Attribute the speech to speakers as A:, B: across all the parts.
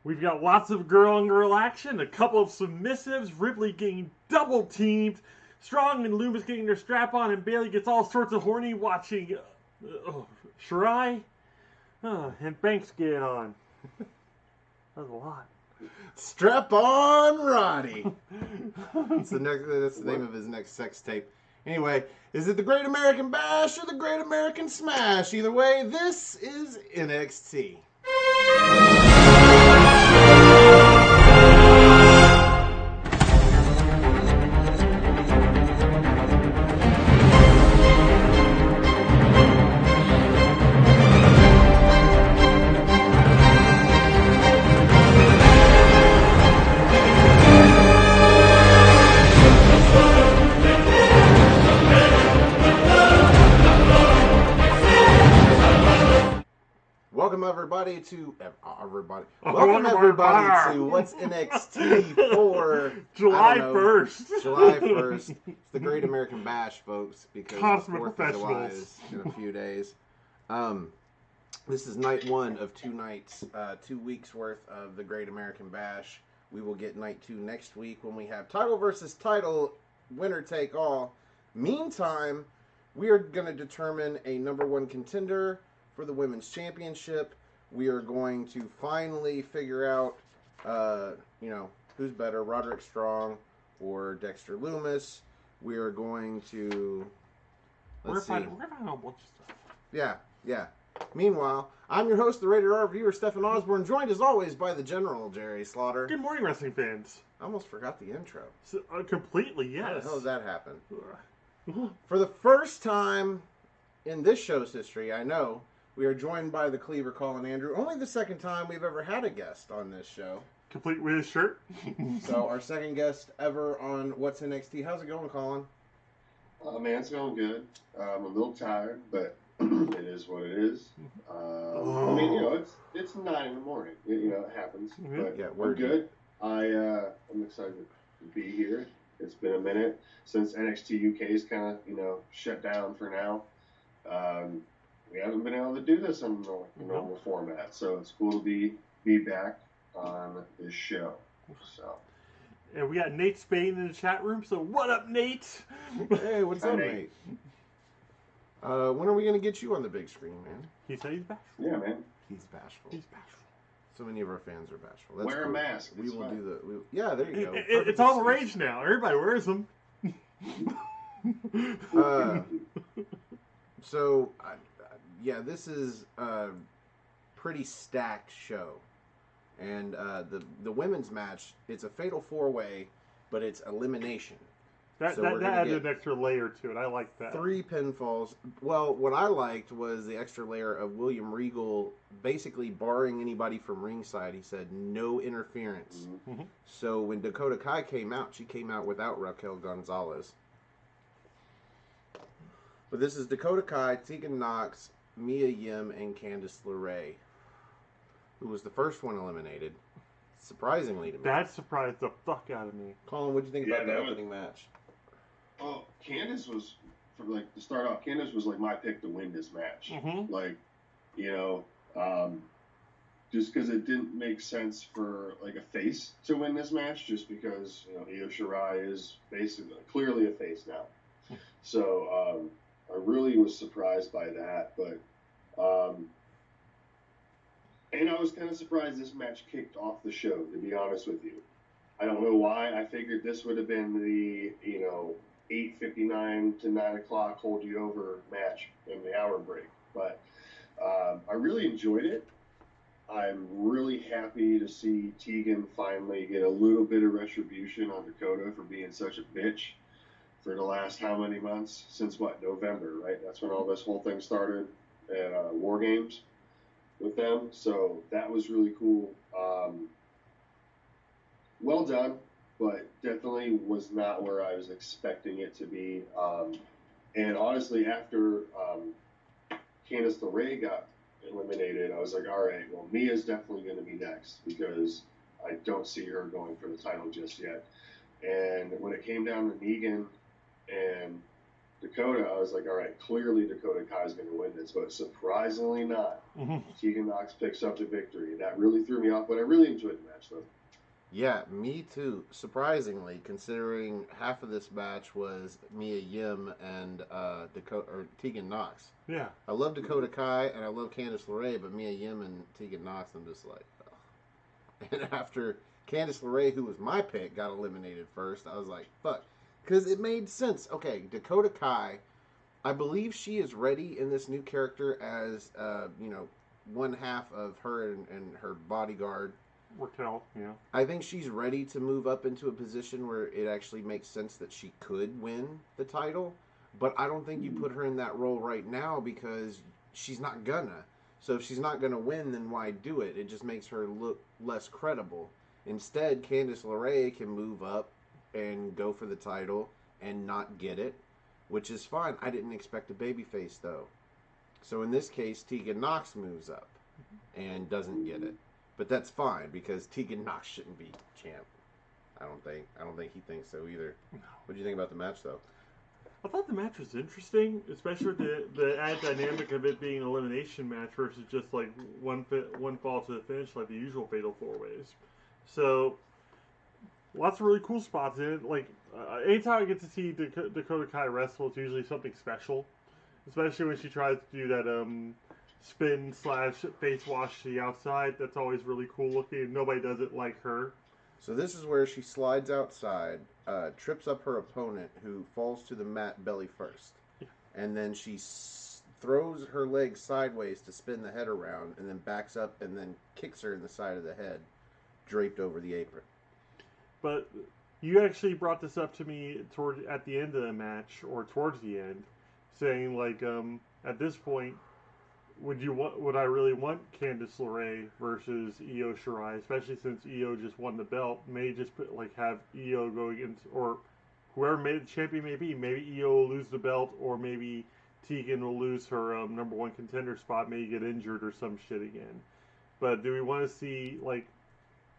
A: We've got lots of girl-on-girl action, a couple of submissives, Ripley getting double-teamed, Strong and Loomis getting their strap on, and Bailey gets all sorts of horny watching Shirai and Banks get on. That was a lot.
B: Strap on Roddy. That's the name of his next sex tape. Anyway, is it the Great American Bash or the Great American Smash? Either way, this is NXT. Welcome everybody to What's NXT for
A: July 1st.
B: July 1st. It's the Great American Bash, folks, because
A: Consummate
B: the 4th of July
A: professionals.
B: is in a few days. This is night one of 2 nights, 2 weeks worth of the Great American Bash. We will get night 2 next week when we have title versus title, winner take all. Meantime, we are going to determine a number 1 contender for the Women's Championship. We are going to finally figure out, who's better, Roderick Strong or Dexter Loomis. We are going to,
A: We're finding a bunch of stuff.
B: Yeah. Meanwhile, I'm your host, the Rated R reviewer, Stefan Osborne, joined as always by the General, Jerry Slaughter.
A: Good morning, wrestling fans.
B: I almost forgot the intro.
A: So, completely, yes.
B: How the hell did that happen? For the first time in this show's history, I know, we are joined by the Cleaver Colin Andrew. Only the second time we've ever had a guest on this show.
A: Complete with his shirt.
B: So our second guest ever on What's NXT. How's it going, Colin?
C: Man, it's going good. I'm a little tired, but it is what it is. I mean, it's 9 in the morning. It happens.
A: Mm-hmm.
C: But
B: Yeah,
C: we're good. I'm excited to be here. It's been a minute since NXT UK's kind of, shut down for now. We haven't been able to do this in normal format, so it's cool to be back on this show. So.
A: And we got Nate Spain in the chat room, so what up, Nate?
B: Hey, what's up, Nate? When are we going to get you on the big screen, man?
A: He said he's bashful.
C: Yeah, man.
B: He's bashful.
A: He's bashful.
B: So many of our fans are bashful. That's
C: Wear
B: cool.
C: a mask.
B: We
C: It's
B: will
C: fine.
B: do the... yeah, there you go.
A: It's all the rage now. Everybody wears them.
B: So, this is a pretty stacked show. And the women's match, it's a fatal 4-way, but it's elimination.
A: That added an extra layer to it. I like that.
B: 3 pinfalls. Well, what I liked was the extra layer of William Regal basically barring anybody from ringside. He said no interference.
A: Mm-hmm.
B: So when Dakota Kai came out, she came out without Raquel Gonzalez. But this is Dakota Kai, Tegan Nox, Mia Yim, and Candice LeRae, who was the first one eliminated, surprisingly to me.
A: That surprised the fuck out of me.
B: Colin, what did you think about the opening match?
C: Oh, Candice was, to start off, Candice was my pick to win this match.
A: Mm-hmm.
C: Just because it didn't make sense for a face to win this match, just because Io Shirai is basically clearly a face now. So I really was surprised by that, but and I was kind of surprised this match kicked off the show, to be honest with you. I don't know why. I figured this would have been the 8:59 to 9 o'clock hold you over match in the hour break, but I really enjoyed it. I'm really happy to see Tegan finally get a little bit of retribution on Dakota for being such a bitch for the last how many months? Since November, right? That's when all this whole thing started at War Games with them. So that was really cool. Well done, but definitely was not where I was expecting it to be. And honestly, after Candice LeRae got eliminated, I was like, all right, well, Mia's definitely going to be next because I don't see her going for the title just yet. And when it came down to Negan and Dakota, I was like, all right, clearly Dakota Kai's going to win this, but surprisingly not.
A: Mm-hmm.
C: Tegan Nox picks up the victory. That really threw me off, but I really enjoyed the match, though.
B: Yeah, me too. Surprisingly, considering half of this match was Mia Yim and Tegan Nox.
A: Yeah.
B: I love Dakota Kai and I love Candice LeRae, but Mia Yim and Tegan Nox, I'm just like, ugh. And after Candice LeRae, who was my pick, got eliminated first, I was like, fuck. Because it made sense. Okay, Dakota Kai, I believe she is ready in this new character as, one half of her and her bodyguard.
A: Raquel, yeah.
B: I think she's ready to move up into a position where it actually makes sense that she could win the title. But I don't think you put her in that role right now because she's not gonna. So if she's not gonna win, then why do it? It just makes her look less credible. Instead, Candice LeRae can move up and go for the title and not get it, which is fine. I didn't expect a babyface though. So in this case, Tegan Nox moves up and doesn't get it. But that's fine because Tegan Nox shouldn't be champ. I don't think he thinks so either.
A: No.
B: What do you think about the match though?
A: I thought the match was interesting, especially with the added dynamic of it being an elimination match versus just like one fall to the finish like the usual Fatal 4-Ways. So lots of really cool spots in it. Like anytime I get to see Dakota Kai wrestle, it's usually something special. Especially when she tries to do that spin / face wash to the outside. That's always really cool looking. Nobody does it like her.
B: So this is where she slides outside, trips up her opponent who falls to the mat belly first.
A: Yeah.
B: And then she throws her legs sideways to spin the head around and then backs up and then kicks her in the side of the head, draped over the apron.
A: But you actually brought this up to me at the end of the match, or towards the end, saying like, at this point, would I really want Candice LeRae versus Io Shirai, especially since Io just won the belt? May just have Io go against, or whoever made the champion may be. Maybe Io will lose the belt, or maybe Tegan will lose her number one contender spot, maybe get injured or some shit again. But do we want to see like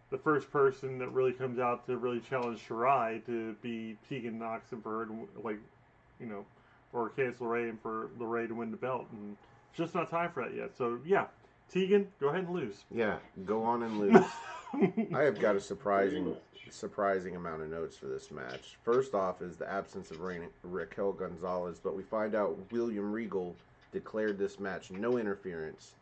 A: the first person that really comes out to really challenge Shirai to be Tegan Nox and for her to, or Candice LeRae and for LeRae to win the belt? And it's just not time for that yet. So, yeah, Tegan, go ahead and lose.
B: Yeah, go on and lose. I have got a surprising amount of notes for this match. First off is the absence of Raquel Gonzalez, but we find out William Regal declared this match no interference.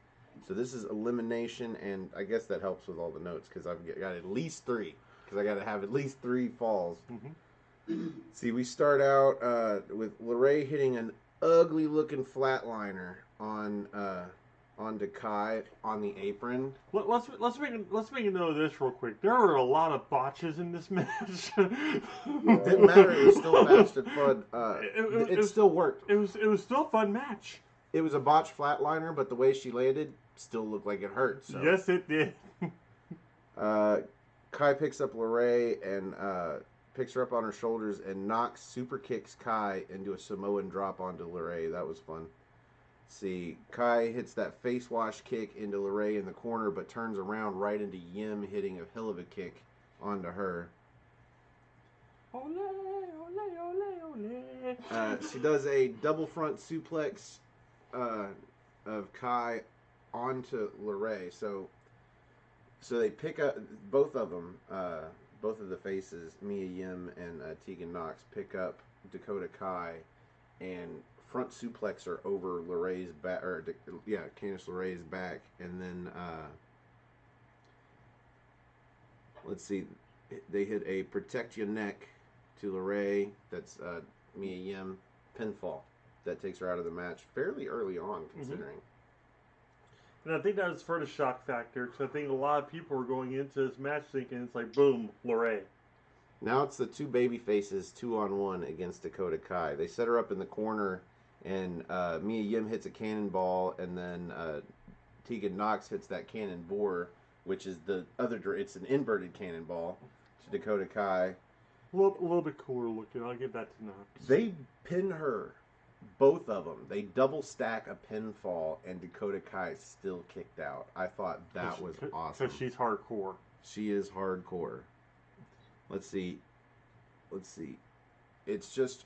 B: So this is elimination, and I guess that helps with all the notes because I've got at least 3, because I got to have at least 3 falls. Mm-hmm. See, we start out with LeRae hitting an ugly-looking flatliner on Kai on the apron.
A: Let's make a note of this real quick. There are a lot of botches in this match.
B: It didn't matter. It was still fast and fun. It still worked.
A: It was still a fun match.
B: It was a botched flatliner, but the way she landed still looked like it hurt. So.
A: Yes, it did.
B: Kai picks up LeRae and picks her up on her shoulders and knocks super kicks Kai into a Samoan drop onto LeRae. That was fun. See, Kai hits that face wash kick into LeRae in the corner, but turns around right into Yim hitting a hell of a kick onto her.
A: Ole, ole, ole, ole.
B: She does a double front suplex of Kai onto LeRae. So they pick up both of them, both of the faces, Mia Yim and Tegan Nox, pick up Dakota Kai and front suplex her over LeRae's back, Candice LeRae's back, and then let's see, they hit a protect your neck to LeRae. That's Mia Yim pinfall. That takes her out of the match fairly early on, considering.
A: And I think that was for the shock factor, because I think a lot of people were going into this match thinking it's like, boom, LeRae.
B: Now it's the 2 baby faces 2-on-1 against Dakota Kai. They set her up in the corner, and Mia Yim hits a cannonball, and then Tegan Nox hits that cannon bore, which is it's an inverted cannonball to Dakota Kai.
A: A little bit cooler looking. I'll give that to Nox.
B: They pin her. Both of them. They double stack a pinfall, and Dakota Kai still kicked out. I thought that was awesome.
A: Because she's hardcore.
B: She is hardcore. Let's see. It's just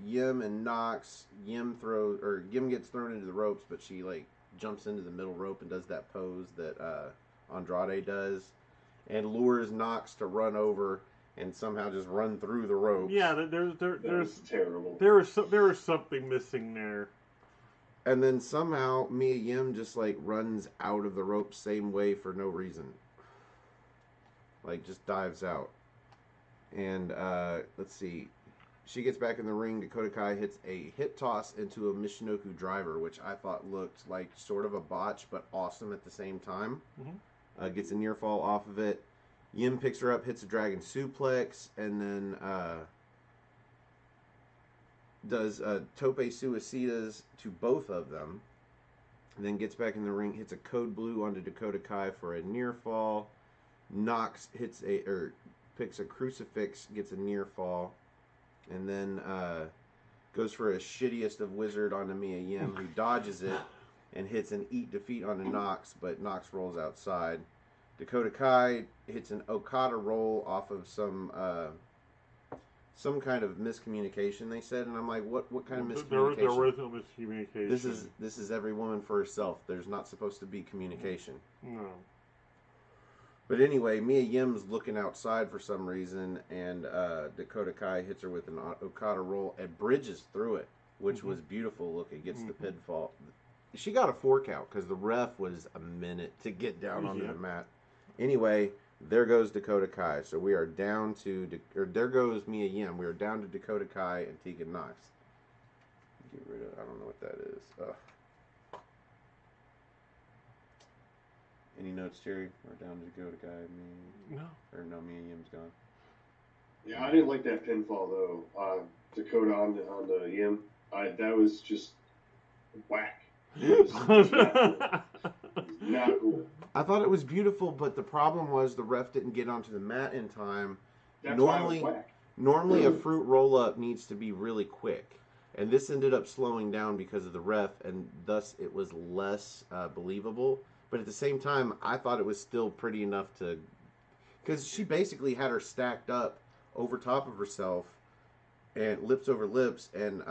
B: Yim and Nox. Yim gets thrown into the ropes, but she like jumps into the middle rope and does that pose that Andrade does, and lures Nox to run over and somehow just run through the ropes.
A: Yeah, there's
C: terrible.
A: There was something missing there.
B: And then somehow Mia Yim just like runs out of the rope same way for no reason. Like just dives out. And let's see. She gets back in the ring. Dakota Kai hits a hip toss into a Michinoku driver, which I thought looked like sort of a botch, but awesome at the same time.
A: Mm-hmm.
B: Gets a near fall off of it. Yim picks her up, hits a dragon suplex, and then does tope suicidas to both of them. And then gets back in the ring, hits a code blue onto Dakota Kai for a near fall. Nox picks a crucifix, gets a near fall. And then goes for a shittiest of wizard onto Mia Yim, who dodges it and hits an eat defeat onto Nox, but Nox rolls outside. Dakota Kai hits an Okada roll off of some kind of miscommunication, they said, and I'm like, what kind of miscommunication?
A: There was no miscommunication.
B: This is every woman for herself. There's not supposed to be communication.
A: No.
B: But anyway, Mia Yim's looking outside for some reason, and Dakota Kai hits her with an Okada roll and bridges through it, which was beautiful looking. Gets the pinfall. She got a 4 count because the ref was a minute to get down onto the mat. Anyway, there goes Dakota Kai. So we are down to, there goes Mia Yim. We are down to Dakota Kai and Tegan Nox. Get rid of, I don't know what that is. Any notes, Jerry? We're down to Dakota Kai.
A: No.
B: Or no, Mia Yim's gone.
C: Yeah, I didn't like that pinfall though. Dakota on the Yim. That was just whack. It was not cool.
B: I thought it was beautiful, but the problem was the ref didn't get onto the mat in time.
C: That's why it was whack.
B: Normally a fruit roll-up needs to be really quick. And this ended up slowing down because of the ref, and thus it was less believable. But at the same time, I thought it was still pretty enough to... Because she basically had her stacked up over top of herself, and lips over lips, and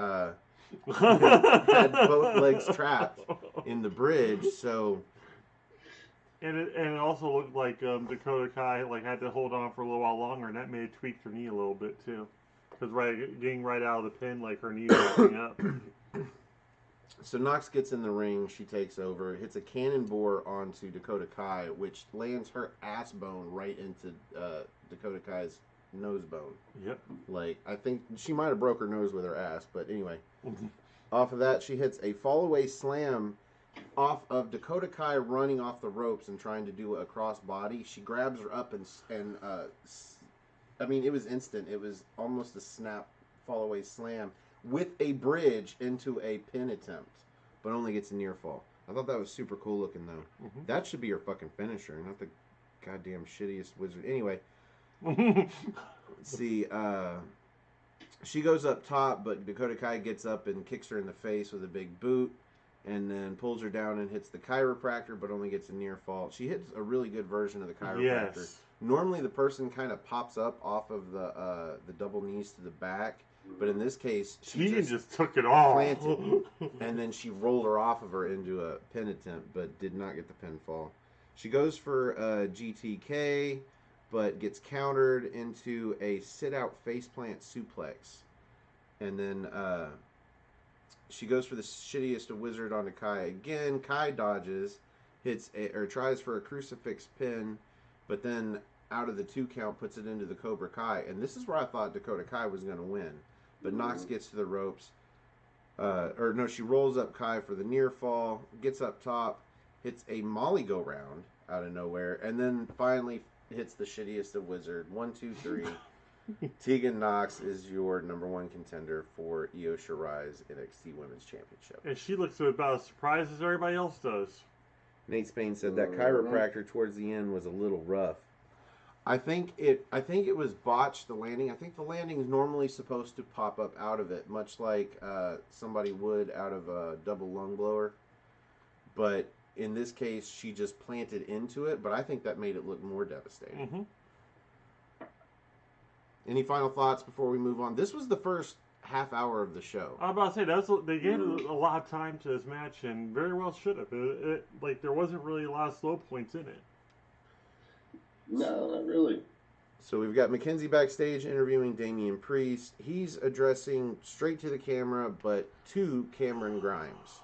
B: had both legs trapped in the bridge, so...
A: And it also looked like Dakota Kai had to hold on for a little while longer, and that may have tweaked her knee a little bit, too. Because getting right out of the pin, her knee was looking up.
B: So Nox gets in the ring, she takes over, hits a cannonball onto Dakota Kai, which lands her ass bone right into Dakota Kai's nose bone.
A: Yep.
B: I think she might have broke her nose with her ass, but anyway. Off of that, she hits a fall-away slam off of Dakota Kai running off the ropes and trying to do a cross body. She grabs her up and I mean, it was instant. It was almost a snap fall-away slam with a bridge into a pin attempt, but only gets a near fall. I thought that was super cool looking, though. That should be your fucking finisher, not the goddamn shittiest wizard. Anyway, let's see. She goes up top, but Dakota Kai gets up and kicks her in the face with a big boot, and then pulls her down and hits the chiropractor, but only gets a near fall. She hits a really good version of the chiropractor.
A: Yes.
B: Normally, the person kind of pops up off of the double knees to the back. But in this case, she
A: just took it all.
B: Planted, and then she rolled her off of her into a pin attempt, but did not get the pinfall. She goes for a GTK, but gets countered into a sit-out faceplant suplex. And then she goes for the shittiest of wizard onto Kai again. Kai dodges, tries for a crucifix pin, but then out of the 2 count puts it into the Cobra Kai. And this is where I thought Dakota Kai was going to win. But Nox gets to the ropes. She rolls up Kai for the near fall, gets up top, hits a Molly go round out of nowhere, and then finally hits the shittiest of wizard. 1, 2, 3. Tegan Nox is your #1 contender for Io Shirai's NXT Women's Championship.
A: And she looks about as surprised as everybody else does.
B: Nate Spain said that chiropractor towards the end was a little rough. I think it was botched, the landing. I think the landing is normally supposed to pop up out of it, much like somebody would out of a double lung blower. But in this case, she just planted into it, but I think that made it look more devastating. Any final thoughts before we move on? This was the first half hour of the show.
A: I was about to say they gave a lot of time to this match, and very well should have. Like there wasn't really a lot of slow points in it.
C: No, not really.
B: So we've got McKenzie backstage interviewing Damian Priest. He's addressing straight to the camera, but to Cameron Grimes.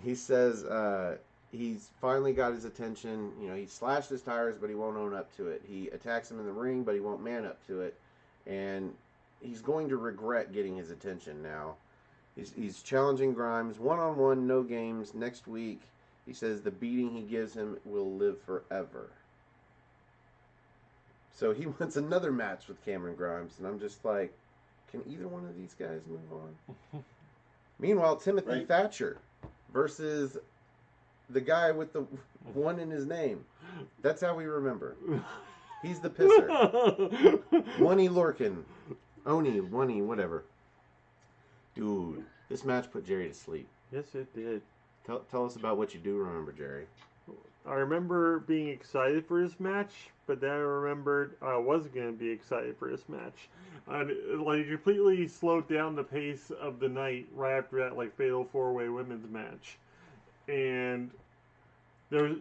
B: He says he's finally got his attention. You know, he slashed his tires, but he won't own up to it. He attacks him in the ring, but he won't man up to it. And he's going to regret getting his attention now. He's challenging Grimes one-on-one, no games, next week. He says the beating he gives him will live forever. So he wants another match with Cameron Grimes, and I'm just like, can either one of these guys move on? Meanwhile, Timothy Thatcher versus the guy with the one in his name. That's how we remember. He's the pisser. Oney Lorcan. Oni, whatever. Dude, this match put Jerry to sleep.
A: Yes, it did.
B: Tell us about what you do remember, Jerry.
A: I remember being excited for this match, but then I remembered I wasn't going to be excited for this match. Like, completely slowed down the pace of the night right after that, like, Fatal 4-Way Women's match. And there's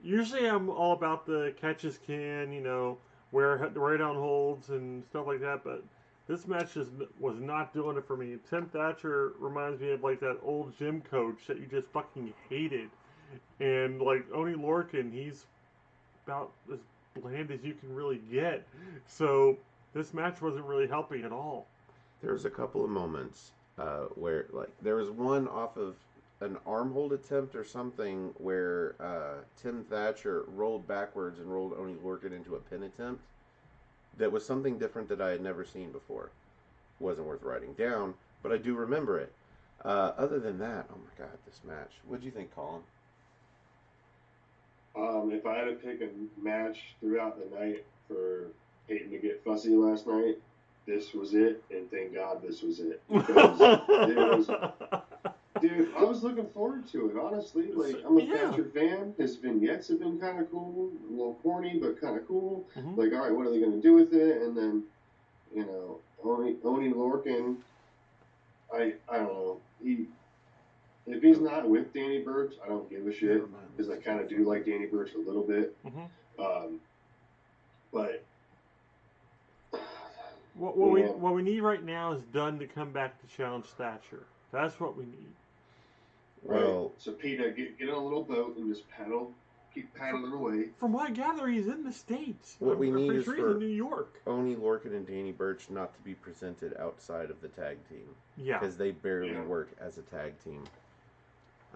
A: usually I'm all about the catch as can, you know, wear down holds and stuff like that, but this match just was not doing it for me. Tim Thatcher reminds me of, like, that old gym coach that you just fucking hated. And, like, Oney Lorcan, he's about as bland as you can really get. So, this match wasn't really helping at all.
B: There was a couple of moments where, like, there was one off of an arm hold attempt or something where Tim Thatcher rolled backwards and rolled Oney Lorcan into a pin attempt. That was something different that I had never seen before. Wasn't worth writing down, but I do remember it. Other than that, oh my god, this match. What'd you think, Colin?
C: If I had to pick a match throughout the night for hating to get fussy last night, this was it, and thank God this was it. Because dude, I was looking forward to it, honestly. Like, I'm a Thatcher fan. His vignettes have been kind of cool. A little corny, but kind of cool. Mm-hmm. Like, all right, what are they going to do with it? And then, you know, Oney Lorcan, I don't know. If he's not with Danny Burch, I don't give a shit, because I kind of do like Danny Burch a little bit. Mm-hmm. But
A: what we need right now is Dunn to come back to challenge Thatcher. That's what we need.
C: Right. Well, so Peter, get in a little boat and just keep paddling away.
A: From what I gather, he's in the States.
B: What we need is for
A: New York.
B: Oney Lorcan and Danny Burch not to be presented outside of the tag team. Yeah. Because they barely work as a tag team.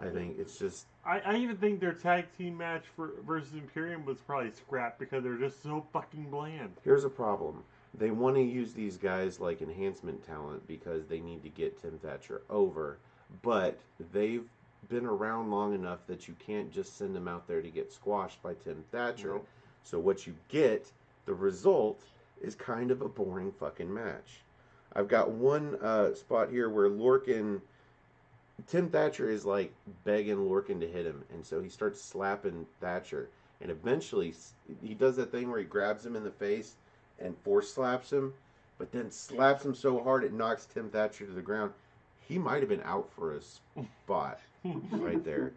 B: I think it's just...
A: I even think their tag team match versus Imperium was probably scrapped because they're just so fucking bland.
B: Here's a problem. They want to use these guys like enhancement talent because they need to get Tim Thatcher over. But they've been around long enough that you can't just send them out there to get squashed by Tim Thatcher. Nope. So what you get, the result, is kind of a boring fucking match. I've got one spot here where Tim Thatcher is like begging Lorcan to hit him, and so he starts slapping Thatcher, and eventually he does that thing where he grabs him in the face and force slaps him, but then slaps him so hard it knocks Tim Thatcher to the ground. He might have been out for a spot right there.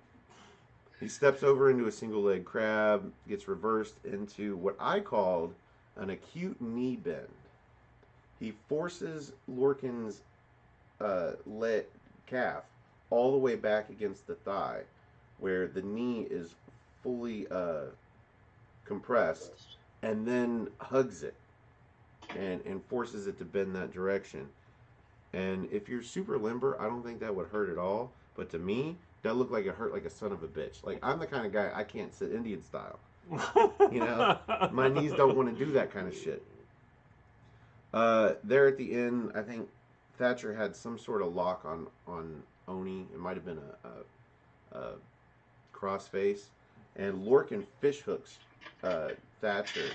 B: He steps over into a single leg crab, gets reversed into what I called an acute knee bend. He forces Lorcan's calf all the way back against the thigh, where the knee is fully compressed, and then hugs it and forces it to bend that direction. And if you're super limber, I don't think that would hurt at all. But to me, that looked like it hurt like a son of a bitch. Like, I'm the kind of guy, I can't sit Indian style. You know? My knees don't want to do that kind of shit. There at the end, I think Thatcher had some sort of lock on Oney. It might have been a crossface. And Lorcan fishhooks Thatcher,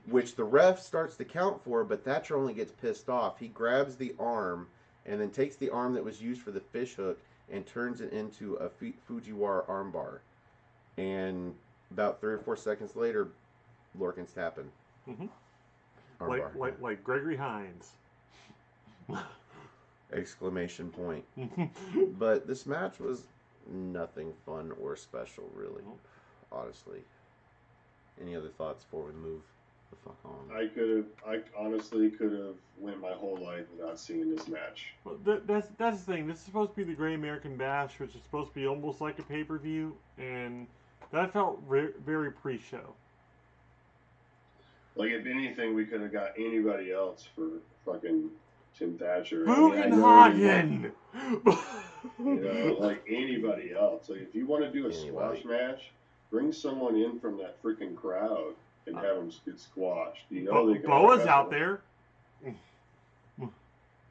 B: which the ref starts to count for, but Thatcher only gets pissed off. He grabs the arm and then takes the arm that was used for the fishhook and turns it into a Fujiwara armbar. And about 3 or 4 seconds later, Lorcan's tapping.
A: Mm-hmm. Like Gregory Hines.
B: Exclamation point. But this match was nothing fun or special, really. Honestly. Any other thoughts before we move the fuck on?
C: I honestly could have went my whole life without seeing this match.
A: Well, that's the thing. This is supposed to be the Great American Bash, which is supposed to be almost like a pay-per-view, and that felt very pre-show.
C: Like, if anything, we could have got anybody else for fucking Tim Thatcher.
A: Bugenhagen!
C: Like anybody else. Like, if you want to do a squash match, bring someone in from that freaking crowd and have them get squashed. You know,
A: Boa's out there.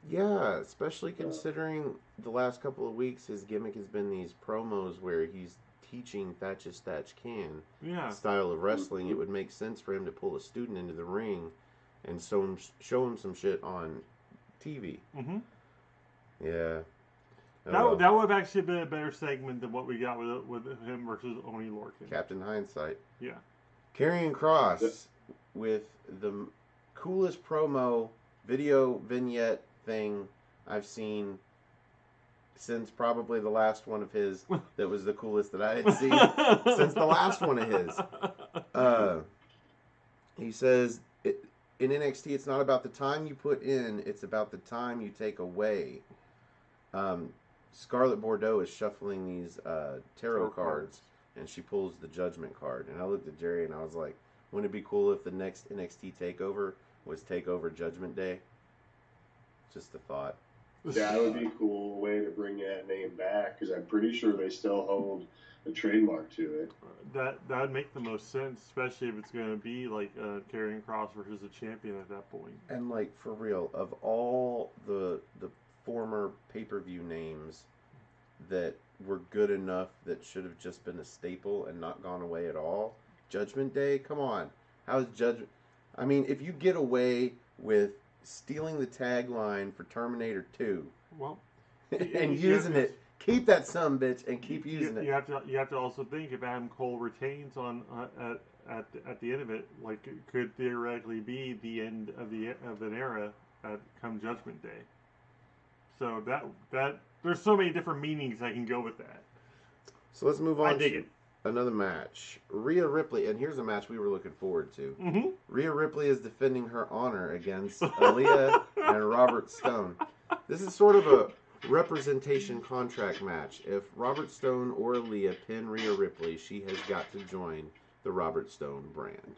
B: Yeah, especially considering the last couple of weeks, his gimmick has been these promos where he's teaching Thatch Can style of wrestling. It would make sense for him to pull a student into the ring and show him some shit on TV.
A: Mm-hmm.
B: Yeah.
A: That would have actually been a better segment than what we got with him versus Oni Lorcan.
B: Captain Hindsight.
A: Yeah.
B: Karrion Kross with the coolest promo video vignette thing I've seen since probably the last one of his that was the coolest that I had seen since the last one of his. He says, in NXT, it's not about the time you put in, it's about the time you take away. Scarlett Bordeaux is shuffling these tarot cards, and she pulls the Judgment card. And I looked at Jerry, and I was like, wouldn't it be cool if the next NXT TakeOver was TakeOver Judgment Day? Just a thought.
C: That would be a cool way to bring that name back, because I'm pretty sure they still hold a trademark to it.
A: That would make the most sense, especially if it's going to be like Karrion Kross versus a champion at that point.
B: And like, for real, of all the former pay-per-view names that were good enough that should have just been a staple and not gone away at all, Judgment Day, come on. How's Judgment... I mean, if you get away with stealing the tagline for Terminator 2 and using it, keep that sumbitch and keep using it.
A: You have to also think, if Adam Cole retains on at the end of it, like, it could theoretically be the end of an era come Judgment Day. So that there's so many different meanings I can go with that.
B: So let's move on.
A: I dig it.
B: Another match. Rhea Ripley, and here's a match we were looking forward to.
A: Mm-hmm.
B: Rhea Ripley is defending her honor against Aaliyah and Robert Stone. This is sort of a representation contract match. If Robert Stone or Aaliyah pin Rhea Ripley, she has got to join the Robert Stone brand.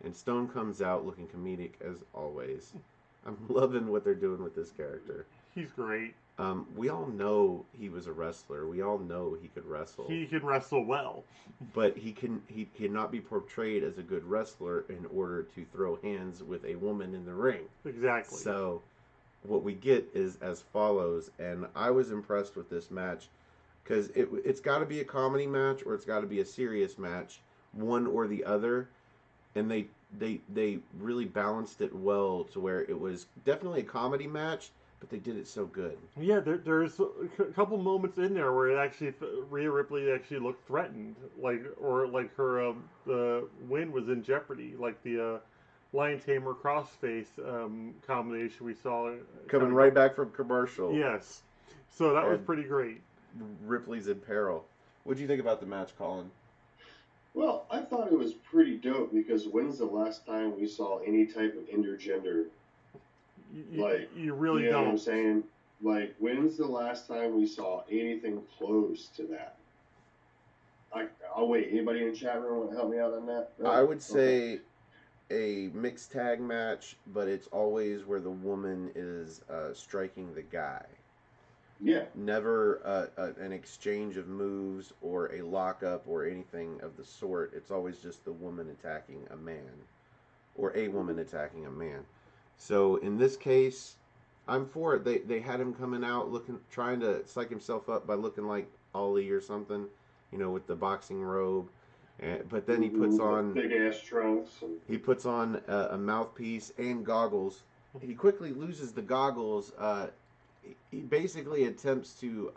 B: And Stone comes out looking comedic as always. I'm loving what they're doing with this character.
A: He's great.
B: We all know he was a wrestler. We all know he could wrestle.
A: He can wrestle well.
B: But he cannot be portrayed as a good wrestler in order to throw hands with a woman in the ring.
A: Exactly.
B: So what we get is as follows, and I was impressed with this match because it's got to be a comedy match or it's got to be a serious match, one or the other, and they really balanced it well to where it was definitely a comedy match. But they did it so good.
A: Yeah, there's a couple moments in there where it actually Rhea Ripley actually looked threatened, like her the win was in jeopardy, like the Lion Tamer Crossface combination we saw
B: coming right back from commercial.
A: Yes, so that was pretty great.
B: Ripley's in peril. What do you think about the match, Colin?
C: Well, I thought it was pretty dope because when's the last time we saw any type of intergender?
A: You really
C: you know
A: don't.
C: What I'm saying? Like, when's the last time we saw anything close to that? I'll wait. Anybody in the chat room want to help me out on that? No?
B: I would say a mixed tag match, but it's always where the woman is striking the guy.
C: Yeah.
B: Never an exchange of moves or a lockup or anything of the sort. It's always just the woman attacking a man or a woman attacking a man. So in this case, I'm for it. They had him coming out trying to psych himself up by looking like Ali or something, with the boxing robe. But then he puts on
C: big ass trunks.
B: He puts on a mouthpiece and goggles. He quickly loses the goggles. He basically attempts to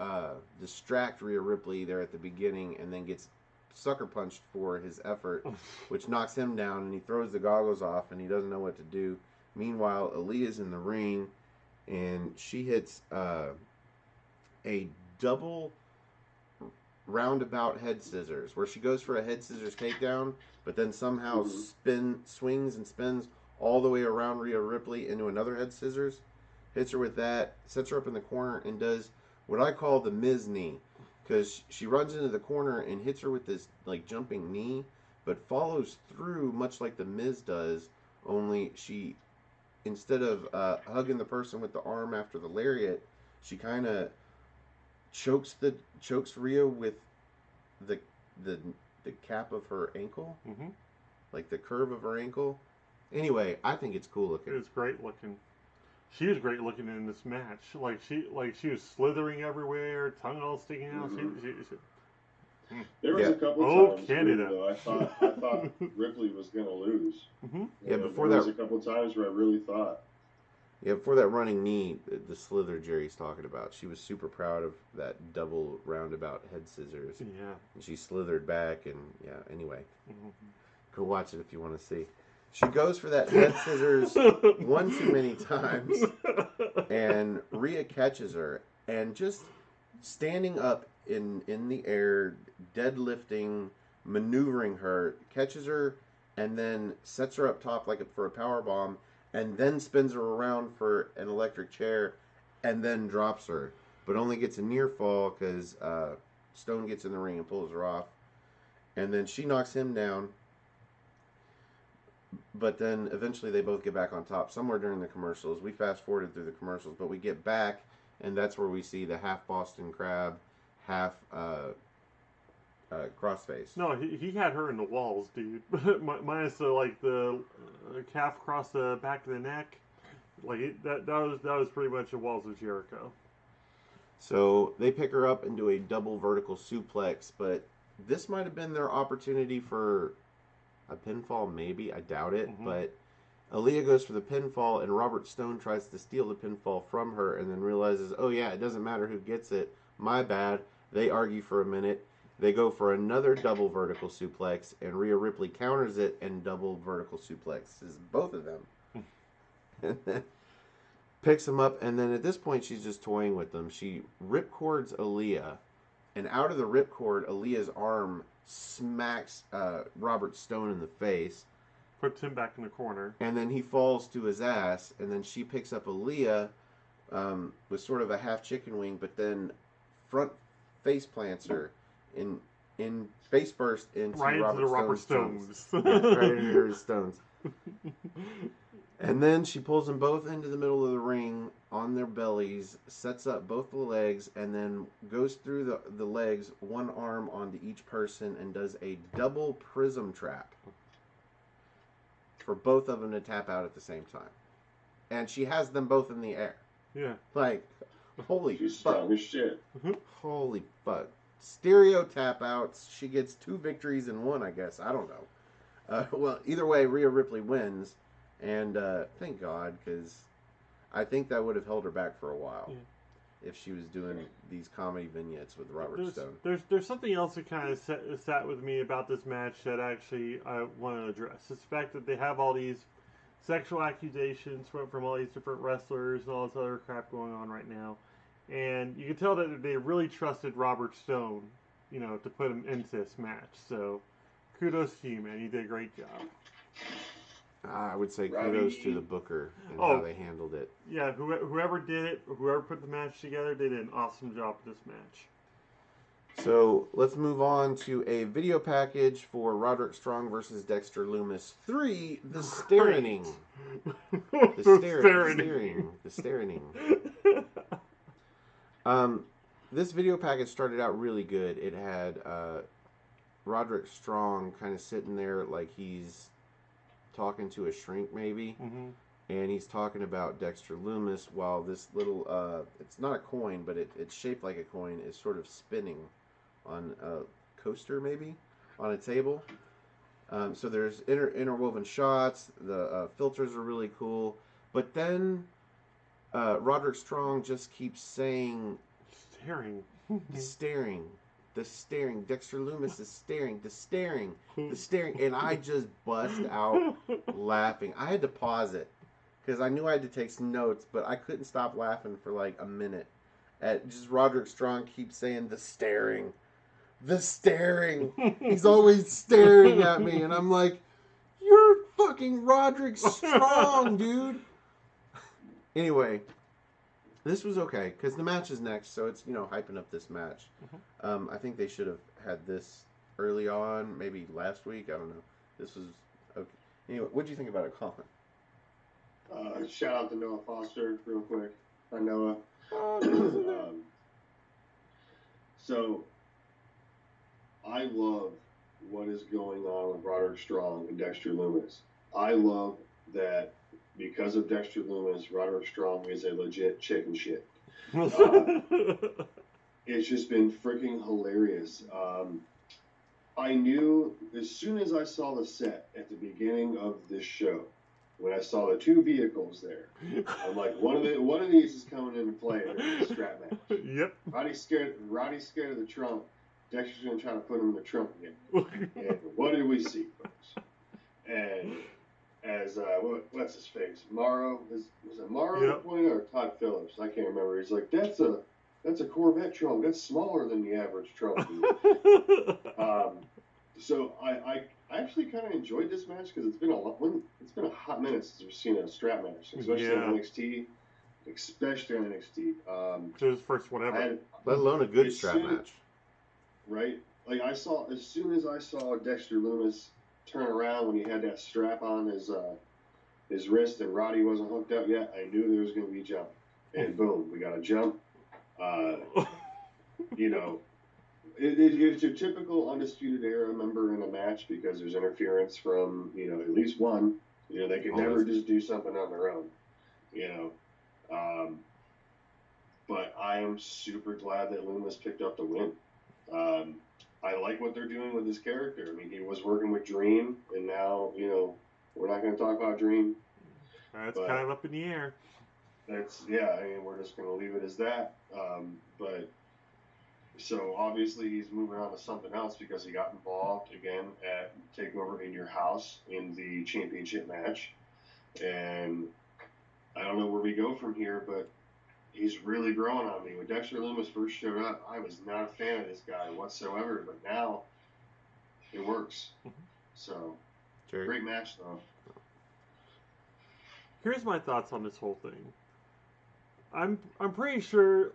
B: distract Rhea Ripley there at the beginning, and then gets sucker punched for his effort, which knocks him down, and he throws the goggles off, and he doesn't know what to do. Meanwhile, Aaliyah's in the ring, and she hits a double roundabout head scissors, where she goes for a head scissors takedown, but then somehow swings and spins all the way around Rhea Ripley into another head scissors, hits her with that, sets her up in the corner, and does what I call the Miz knee, because she runs into the corner and hits her with this like jumping knee, but follows through much like the Miz does, only she, instead of hugging the person with the arm after the lariat, she kind of chokes Rhea with the cap of her ankle, like the curve of her ankle. Anyway, I think it's cool looking.
A: It was great looking. She was great looking in this match. Like she was slithering everywhere, tongue all sticking out.
C: There was a couple times
A: Canada.
C: Though, I thought Ripley was going to lose.
B: Yeah, before
C: there
B: that,
C: was a couple times where I really thought.
B: Yeah, before that running knee, the slither Jerry's talking about, she was super proud of that double roundabout head scissors.
A: Yeah.
B: And she slithered back, and yeah, anyway. Go watch it if you want to see. She goes for that head scissors one too many times, and Rhea catches her, and just standing up in the air, deadlifting, maneuvering her, catches her, and then sets her up top like for a power bomb, and then spins her around for an electric chair, and then drops her, but only gets a near fall because Stone gets in the ring and pulls her off, and then she knocks him down. But then eventually they both get back on top somewhere during the commercials. We fast forwarded through the commercials, but we get back, and that's where we see the half Boston Crab, half crossface.
A: No, he had her in the walls, dude. Minus the calf across the back of the neck. Like that was pretty much the walls of Jericho.
B: So they pick her up and do a double vertical suplex, but this might have been their opportunity for a pinfall, maybe. I doubt it, but Aaliyah goes for the pinfall, and Robert Stone tries to steal the pinfall from her, and then realizes, oh yeah, it doesn't matter who gets it. My bad. They argue for a minute. They go for another double vertical suplex, and Rhea Ripley counters it and double vertical suplexes both of them. And then picks them up, and then at this point she's just toying with them. She ripcords Aaliyah, and out of the ripcord, Aaliyah's arm smacks Robert Stone in the face.
A: Puts him back in the corner.
B: And then he falls to his ass, and then she picks up Aaliyah with sort of a half chicken wing, but then front face plants her in face first into Robert Stone's. Yeah, right into her stones. And then she pulls them both into the middle of the ring on their bellies, sets up both the legs, and then goes through the legs, one arm onto each person, and does a double prism trap for both of them to tap out at the same time. And she has them both in the air.
A: Yeah.
B: Like, holy
C: She's
B: fuck.
C: strong as shit.
B: Holy fuck. Stereo tap outs. She gets 2 victories in 1, I guess. I don't know. Well, either way, Rhea Ripley wins. And thank God, because I think that would have held her back for a while if she was doing these comedy vignettes with Robert Stone.
A: There's something else that kind of sat with me about this match that actually I want to address. It's the fact that they have all these sexual accusations from all these different wrestlers and all this other crap going on right now. And you can tell that they really trusted Robert Stone, to put him into this match. So kudos to you, man. You did a great job.
B: I would say kudos to the booker and how they handled it.
A: Yeah, whoever did it, whoever put the match together, they did an awesome job with this match.
B: So let's move on to a video package for Roderick Strong versus Dexter Lumis 3, The Staring. The Staring. This video package started out really good. It had Roderick Strong kind of sitting there like he's talking to a shrink maybe, and he's talking about Dexter Lumis while this little it's not a coin, but it's shaped like a coin, is sort of spinning on a coaster maybe on a table. So there's interwoven shots. The filters are really cool, but then Roderick Strong just keeps saying staring. The staring. Dexter Lumis is staring. The staring. And I just bust out laughing. I had to pause it because I knew I had to take some notes, but I couldn't stop laughing for like a minute at just Roderick Strong keeps saying the staring. The staring. He's always staring at me, and I'm like, you're fucking Roderick Strong, dude. Anyway, this was okay, because the match is next, so it's, hyping up this match. I think they should have had this early on, maybe last week, I don't know. This was okay. Anyway, what do you think about it, Colin?
C: Shout out to Noah Foster real quick. Hi, Noah. So, I love what is going on with Roderick Strong and Dexter Lumis. I love that because of Dexter Lumis, Roderick Strong is a legit chicken shit. It's just been freaking hilarious. I knew as soon as I saw the set at the beginning of this show, when I saw the two vehicles there, I'm like, one of these is coming into play during the strap match.
A: Yep.
C: Roddy's scared of the trunk. Dexter's gonna try to put him in the trunk again. And what did we see, folks? And as what's his face? Morrow was it Morrow?
A: Yep.
C: Or Todd Phillips? I can't remember. He's like, that's a Corvette trunk. That's smaller than the average trunk. So I actually kind of enjoyed this match because it's been a hot minute since we've seen a strap match, especially on NXT. Especially on NXT.
A: It was the first one ever.
B: Let alone a good strap match.
C: Right? Like as soon as I saw Dexter Lumis turn around when he had that strap on his wrist and Roddy wasn't hooked up yet, I knew there was going to be a jump. And boom, we got a jump. It's your typical Undisputed Era member in a match because there's interference from, at least one. They can never just do something on their own. But I am super glad that Lumis picked up the win. I like what they're doing with his character. I mean, he was working with Dream, and now, we're not going to talk about Dream.
A: That's kind of up in the air.
C: We're just going to leave it as that. So obviously he's moving on to something else because he got involved again at TakeOver in Your House in the championship match. And I don't know where we go from here, but he's really growing on me. When Dexter Lumis first showed up, I was not a fan of this guy whatsoever, but now it works. So, great match, though.
A: Here's my thoughts on this whole thing. I'm pretty sure,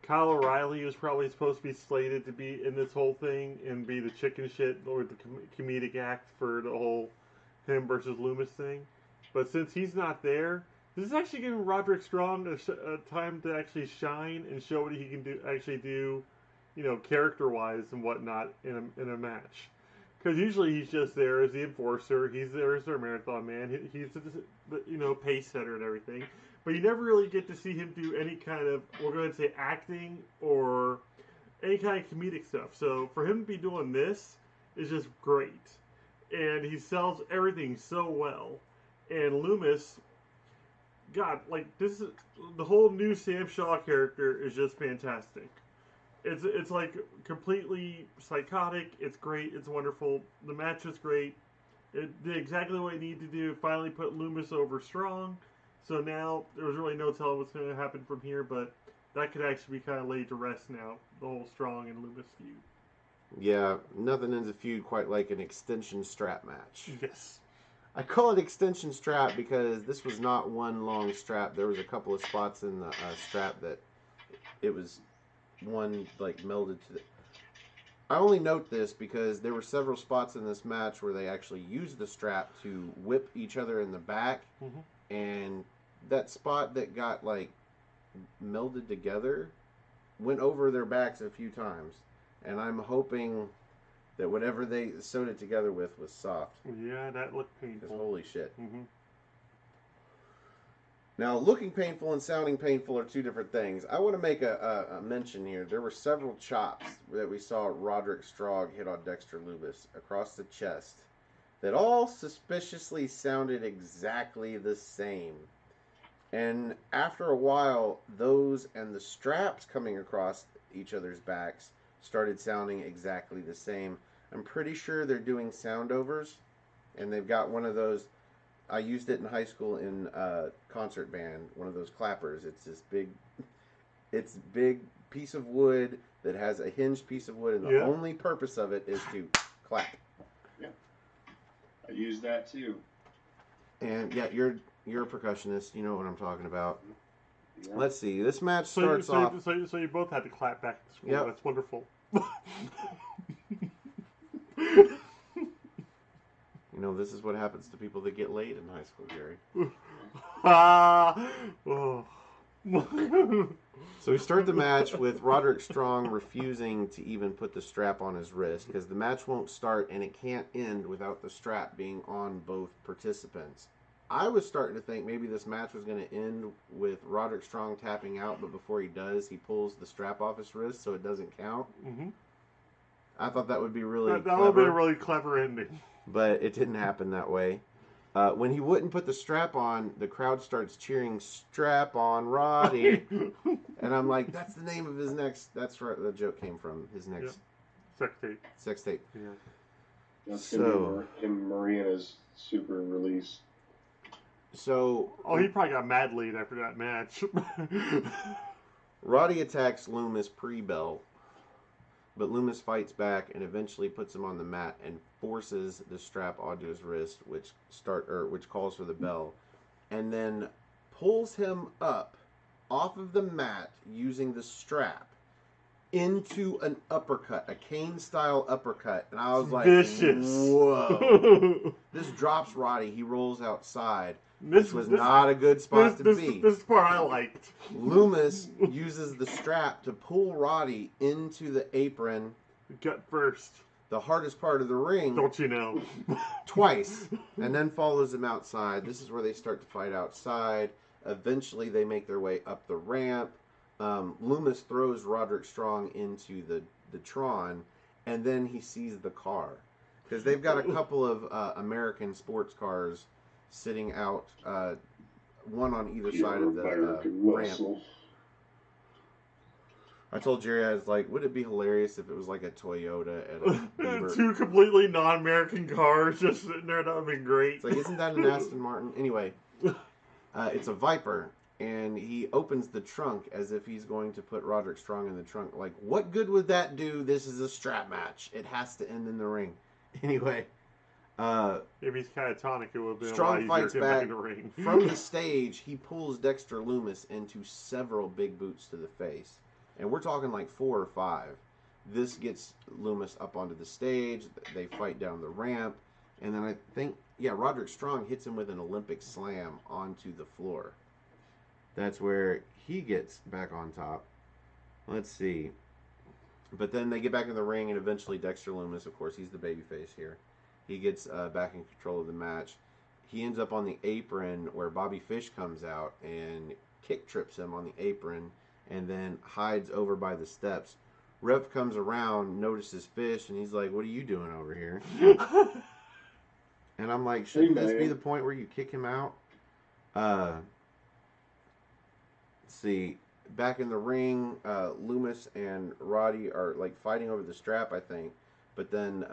A: Kyle O'Reilly was probably supposed to be slated to be in this whole thing and be the chicken shit or the comedic act for the whole him versus Lumis thing. But since he's not there, this is actually giving Roderick Strong a time to actually shine and show what he can do, character-wise and whatnot in a match. Because usually he's just there as the enforcer. He's there as their marathon man. He's the pace setter and everything. But you never really get to see him do any kind of, we're going to say, acting or any kind of comedic stuff. So for him to be doing this is just great. And he sells everything so well. And Lumis, God, this is the whole new Sam Shaw character is just fantastic. It's completely psychotic. It's great. It's wonderful. The match is great. It did exactly what it needed to do. Finally put Lumis over Strong. So now there's really no telling what's going to happen from here, but that could actually be kind of laid to rest now. The whole Strong and Lumis feud.
B: Yeah, nothing ends a feud quite like an extension strap match.
A: Yes.
B: I call it extension strap because this was not one long strap. There was a couple of spots in the strap that it was one melded to the... I only note this because there were several spots in this match where they actually used the strap to whip each other in the back.
A: Mm-hmm. And
B: that spot that got melded together went over their backs a few times. And I'm hoping that whatever they sewed it together with was soft.
A: Yeah, that looked painful.
B: Holy shit.
A: Mm-hmm.
B: Now, looking painful and sounding painful are two different things. I want to make a mention here. There were several chops that we saw Roderick Strong hit on Dexter Lumis across the chest that all suspiciously sounded exactly the same. And after a while, those and the straps coming across each other's backs started sounding exactly the same. I'm pretty sure they're doing sound overs, and they've got one of those I used it in high school in concert band. One of those clappers. It's this big piece of wood that has a hinged piece of wood, and the only purpose of it is to clap.
C: Yeah, I use that too.
B: And yeah, you're a percussionist. You know what I'm talking about.
C: Yeah.
B: Let's see. This match starts off.
A: So you both had to clap back at school.
B: Yep.
A: That's wonderful.
B: You know, this is what happens to people that get laid in high school, Jerry. So we start the match with Roderick Strong refusing to even put the strap on his wrist because the match won't start and it can't end without the strap being on both participants. I was starting to think maybe this match was going to end with Roderick Strong tapping out, but before he does, he pulls the strap off his wrist so it doesn't count.
A: Mm-hmm.
B: I thought that would be really
A: that
B: clever.
A: would be a really clever ending.
B: But it didn't happen that way. When he wouldn't put the strap on, the crowd starts cheering, "Strap on, Roddy." And I'm like, that's the name of his next... That's where the joke came from. His next...
A: Sex tape.
B: Sex tape.
A: Yeah.
C: That's going to be him Marina's super release.
B: So...
A: Oh, he probably got mad lead after that match.
B: Roddy attacks Loomis pre-bell. But Loomis fights back and eventually puts him on the mat and forces the strap onto his wrist, which calls for the bell, and then pulls him up off of the mat using the strap into an uppercut, a Kane-style uppercut. And I was like,
A: vicious.
B: Whoa. This drops Roddy. He rolls outside. This was not a good spot to be.
A: This part I liked.
B: Loomis uses the strap to pull Roddy into the apron.
A: Gut first.
B: The hardest part of the ring.
A: Don't you know?
B: Twice. And then follows him outside. This is where they start to fight outside. Eventually they make their way up the ramp. Loomis throws Roderick Strong into the Tron. And then he sees the car. Because they've got a couple of American sports cars sitting out, one on either side of the ramp. I told Jerry, I was like, would it be hilarious if it was like a Toyota and a Beamer?
A: Two completely non-American cars just sitting there. That would have been great.
B: It's like, isn't that an Aston Martin? Anyway, it's a Viper, and he opens the trunk as if he's going to put Roderick Strong in the trunk. Like, what good would that do? This is a strap match. It has to end in the ring. Anyway.
A: If he's catatonic, it would have been
B: Strong
A: a lot
B: fights
A: easier to
B: back
A: in the ring.
B: from the stage. He pulls Dexter Loomis into several big boots to the face, and we're talking like 4 or 5. This gets Loomis up onto the stage. They fight down the ramp, and then I think Roderick Strong hits him with an Olympic slam onto the floor. That's where he gets back on top. Let's see, but then they get back in the ring, and eventually Dexter Loomis, of course, he's the babyface here. He gets back in control of the match. He ends up on the apron where Bobby Fish comes out and kick trips him on the apron and then hides over by the steps. Rev comes around, notices Fish, and he's like, "What are you doing over here?" And I'm like, shouldn't this be the point where you kick him out? Let's see. Back in the ring, Loomis and Roddy are like fighting over the strap, I think. But then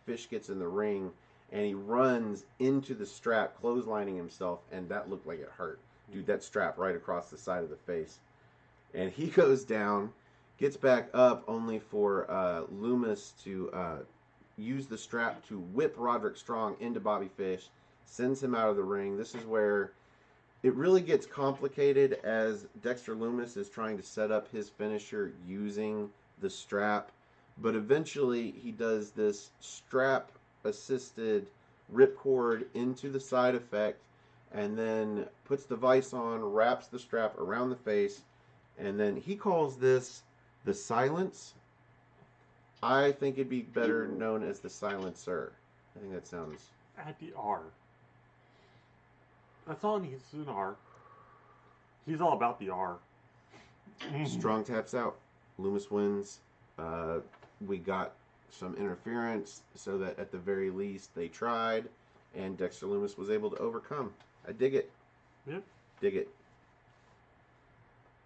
B: Fish gets in the ring, and he runs into the strap, clotheslining himself, and that looked like it hurt. Dude, that strap right across the side of the face. And he goes down, gets back up, only for Loomis to use the strap to whip Roderick Strong into Bobby Fish, sends him out of the ring. This is where it really gets complicated as Dexter Loomis is trying to set up his finisher using the strap. But eventually he does this strap-assisted ripcord into the side effect and then puts the vise on, wraps the strap around the face, and then he calls this the silence. I think it'd be better known as the silencer. I think that sounds...
A: Add the R. That's all he needs is an R. He's all about the R.
B: Strong taps out. Loomis wins. We got some interference so that at the very least they tried, and Dexter Loomis was able to overcome. I dig it.
A: Yep.
B: Dig it.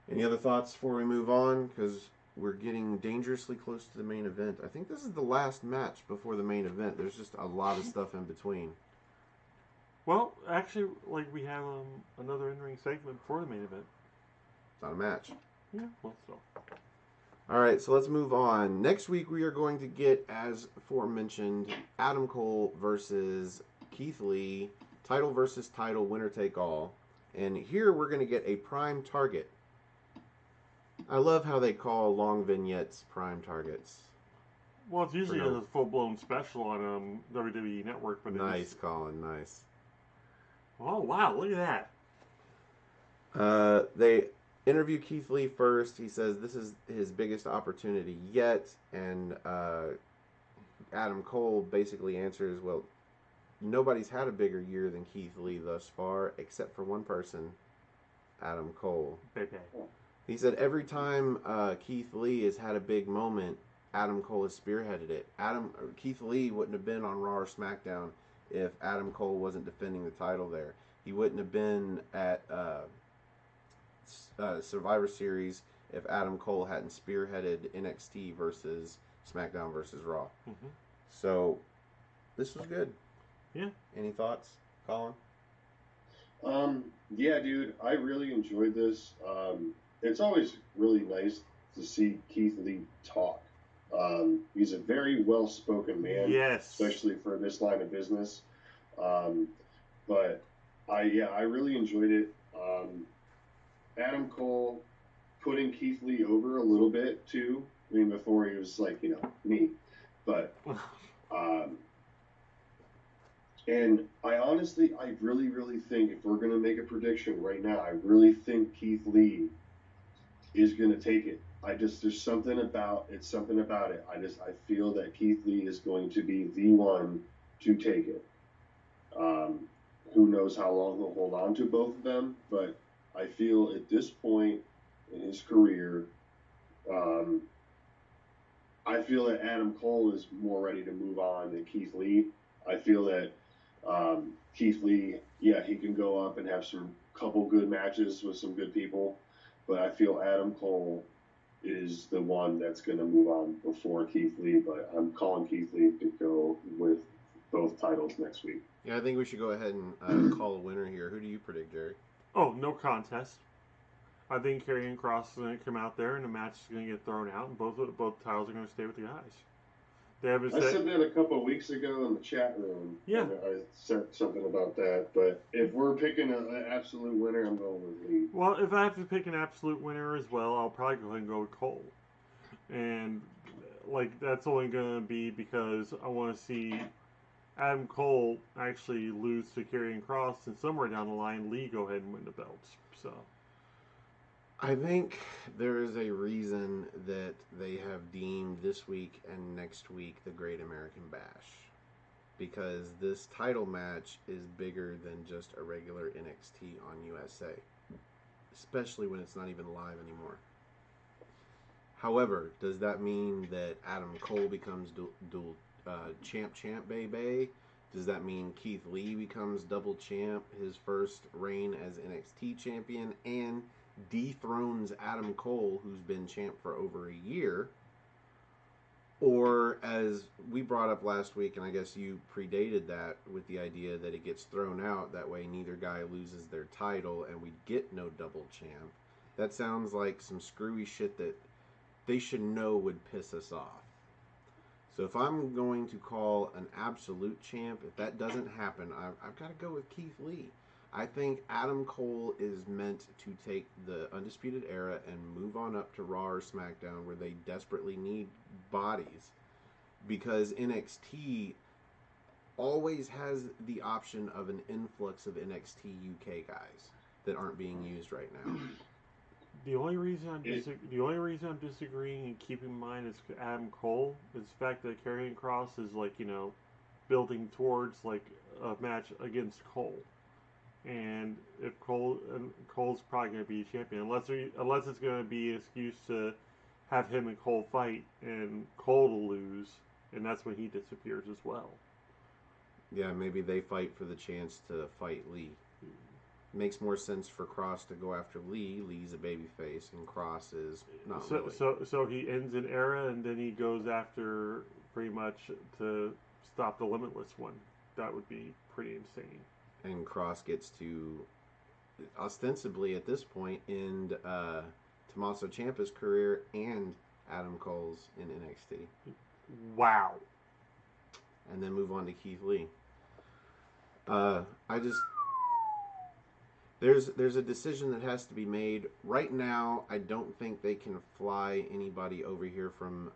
B: Any other thoughts before we move on? Because we're getting dangerously close to the main event. I think this is the last match before the main event. There's just a lot of stuff in between.
A: Well, actually, like we have another in-ring segment for the main event.
B: It's not a match.
A: Yeah, well, still.
B: All right, so let's move on. Next week we are going to get, as aforementioned, Adam Cole versus Keith Lee, title versus title, winner take all. And here we're going to get a prime target. I love how they call long vignettes prime targets.
A: Well, it's usually a full-blown special on WWE Network. But
B: Nice, Colin, nice.
A: Oh, wow, look at that.
B: They interview Keith Lee first. He says this is his biggest opportunity yet. And Adam Cole basically answers, well, nobody's had a bigger year than Keith Lee thus far, except for one person, Adam Cole.
A: Baby.
B: He said every time Keith Lee has had a big moment, Adam Cole has spearheaded it. Keith Lee wouldn't have been on Raw or SmackDown if Adam Cole wasn't defending the title there. He wouldn't have been at Survivor Series if Adam Cole hadn't spearheaded NXT versus SmackDown versus Raw.
A: Mm-hmm.
B: So this was good.
A: Yeah.
B: Any thoughts, Colin?
C: Yeah, dude, I really enjoyed this. It's always really nice to see Keith Lee talk. He's a very well-spoken man,
A: yes,
C: especially for this line of business. But I really enjoyed it. Adam Cole putting Keith Lee over a little bit too. I mean, before he was like, me, but and I really, really think if we're gonna make a prediction right now, I really think Keith Lee is gonna take it. There's something about it. I feel that Keith Lee is going to be the one to take it. Who knows how long he'll hold on to both of them, but I feel at this point in his career, I feel that Adam Cole is more ready to move on than Keith Lee. I feel that Keith Lee, he can go up and have couple good matches with some good people, but I feel Adam Cole is the one that's going to move on before Keith Lee, but I'm calling Keith Lee to go with both titles next week.
B: Yeah, I think we should go ahead and call a winner here. Who do you predict, Jerry?
A: Oh, no contest. I think Karrion Kross is going to come out there and the match is going to get thrown out, and both titles are going to stay with the guys.
C: I said that a couple of weeks ago in the chat room.
A: Yeah.
C: I said something about that, but if we're picking an absolute winner, I'm going with Lee.
A: Well, if I have to pick an absolute winner as well, I'll probably go ahead and go with Cole. And, that's only going to be because I want to see Adam Cole actually lose to Karrion Kross, and somewhere down the line, Lee go ahead and win the belts. So
B: I think there is a reason that they have deemed this week and next week the Great American Bash. Because this title match is bigger than just a regular NXT on USA. Especially when it's not even live anymore. However, does that mean that Adam Cole becomes dual champ, baby? Does that mean Keith Lee becomes double champ, his first reign as NXT champion, and dethrones Adam Cole, who's been champ for over a year? Or, as we brought up last week, and I guess you predated that with the idea that it gets thrown out, that way neither guy loses their title and we get no double champ. That sounds like some screwy shit that they should know would piss us off. So if I'm going to call an absolute champ, if that doesn't happen, I've got to go with Keith Lee. I think Adam Cole is meant to take the Undisputed Era and move on up to Raw or SmackDown, where they desperately need bodies, because NXT always has the option of an influx of NXT UK guys that aren't being used right now.
A: The only reason I'm disagreeing and keeping in mind is Adam Cole is the fact that Karrion Kross is building towards a match against Cole, and if Cole's probably going to be champion unless it's going to be an excuse to have him and Cole fight and Cole to lose, and that's when he disappears as well.
B: Yeah, maybe they fight for the chance to fight Lee. Makes more sense for Kross to go after Lee. Lee's a babyface, and Kross is not really.
A: So he ends an era, and then he goes after pretty much to stop the Limitless one. That would be pretty insane.
B: and Cross gets to ostensibly at this point end Tommaso Ciampa's career and Adam Cole's in NXT.
A: Wow.
B: And then move on to Keith Lee. There's a decision that has to be made. Right now, I don't think they can fly anybody over here from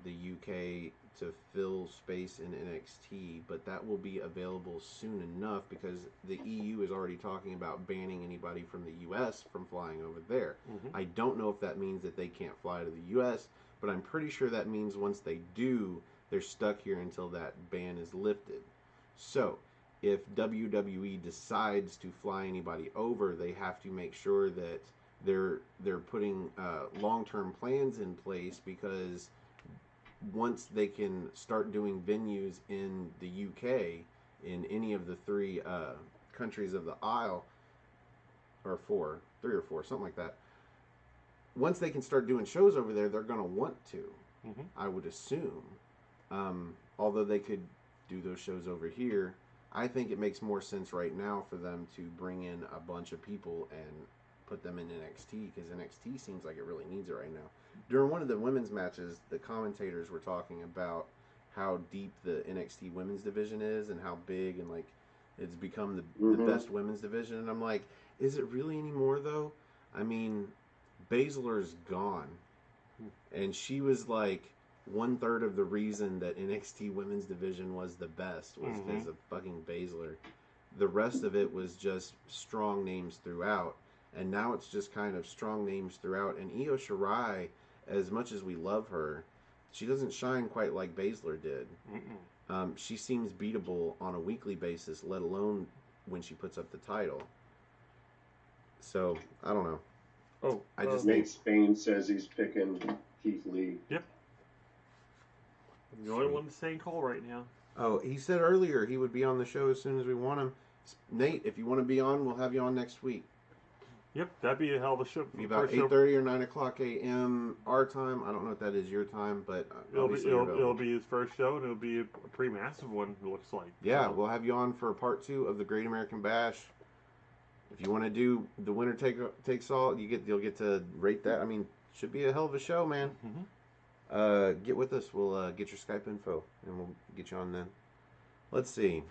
B: the UK to fill space in NXT, but that will be available soon enough because the EU is already talking about banning anybody from the US from flying over there.
A: Mm-hmm.
B: I don't know if that means that they can't fly to the US, but I'm pretty sure that means once they do, they're stuck here until that ban is lifted. So, if WWE decides to fly anybody over, they have to make sure that they're putting long-term plans in place, because once they can start doing venues in the UK, in any of the three countries of the Isle, or three or four, something like that. Once they can start doing shows over there, they're going to want to,
A: Mm-hmm.
B: I would assume. Although they could do those shows over here, I think it makes more sense right now for them to bring in a bunch of people and put them in NXT, because NXT seems like it really needs it right now. During one of the women's matches, the commentators were talking about how deep the NXT women's division is and how big and like it's become the best women's division. And I'm like, is it really anymore though? I mean, Baszler's gone, and she was like 1/3 of the reason that NXT women's division was the best was because of fucking Baszler. The rest of it was just strong names throughout, and now it's just kind of strong names throughout. And Io Shirai, as much as we love her, she doesn't shine quite like Baszler did. She seems beatable on a weekly basis, let alone when she puts up the title. So I don't know.
A: Oh,
B: I just
C: Nate Spain says he's picking Keith Lee.
A: Yep. I'm the only one staying call right now.
B: Oh, he said earlier he would be on the show as soon as we want him. Nate, if you want to be on, we'll have you on next week.
A: Yep, that'd be a hell of a show.
B: It'll be about 8:30 or 9 o'clock a.m. our time. I don't know what that is your time, but
A: it'll be his first show, and it'll be a pretty massive one, it looks like.
B: Yeah,
A: so.
B: We'll have you on for part 2 of the Great American Bash. If you want to do the winner takes all, you'll get to rate that. I mean, should be a hell of a show, man.
A: Mm-hmm.
B: Get with us. We'll get your Skype info, and we'll get you on then. Let's see.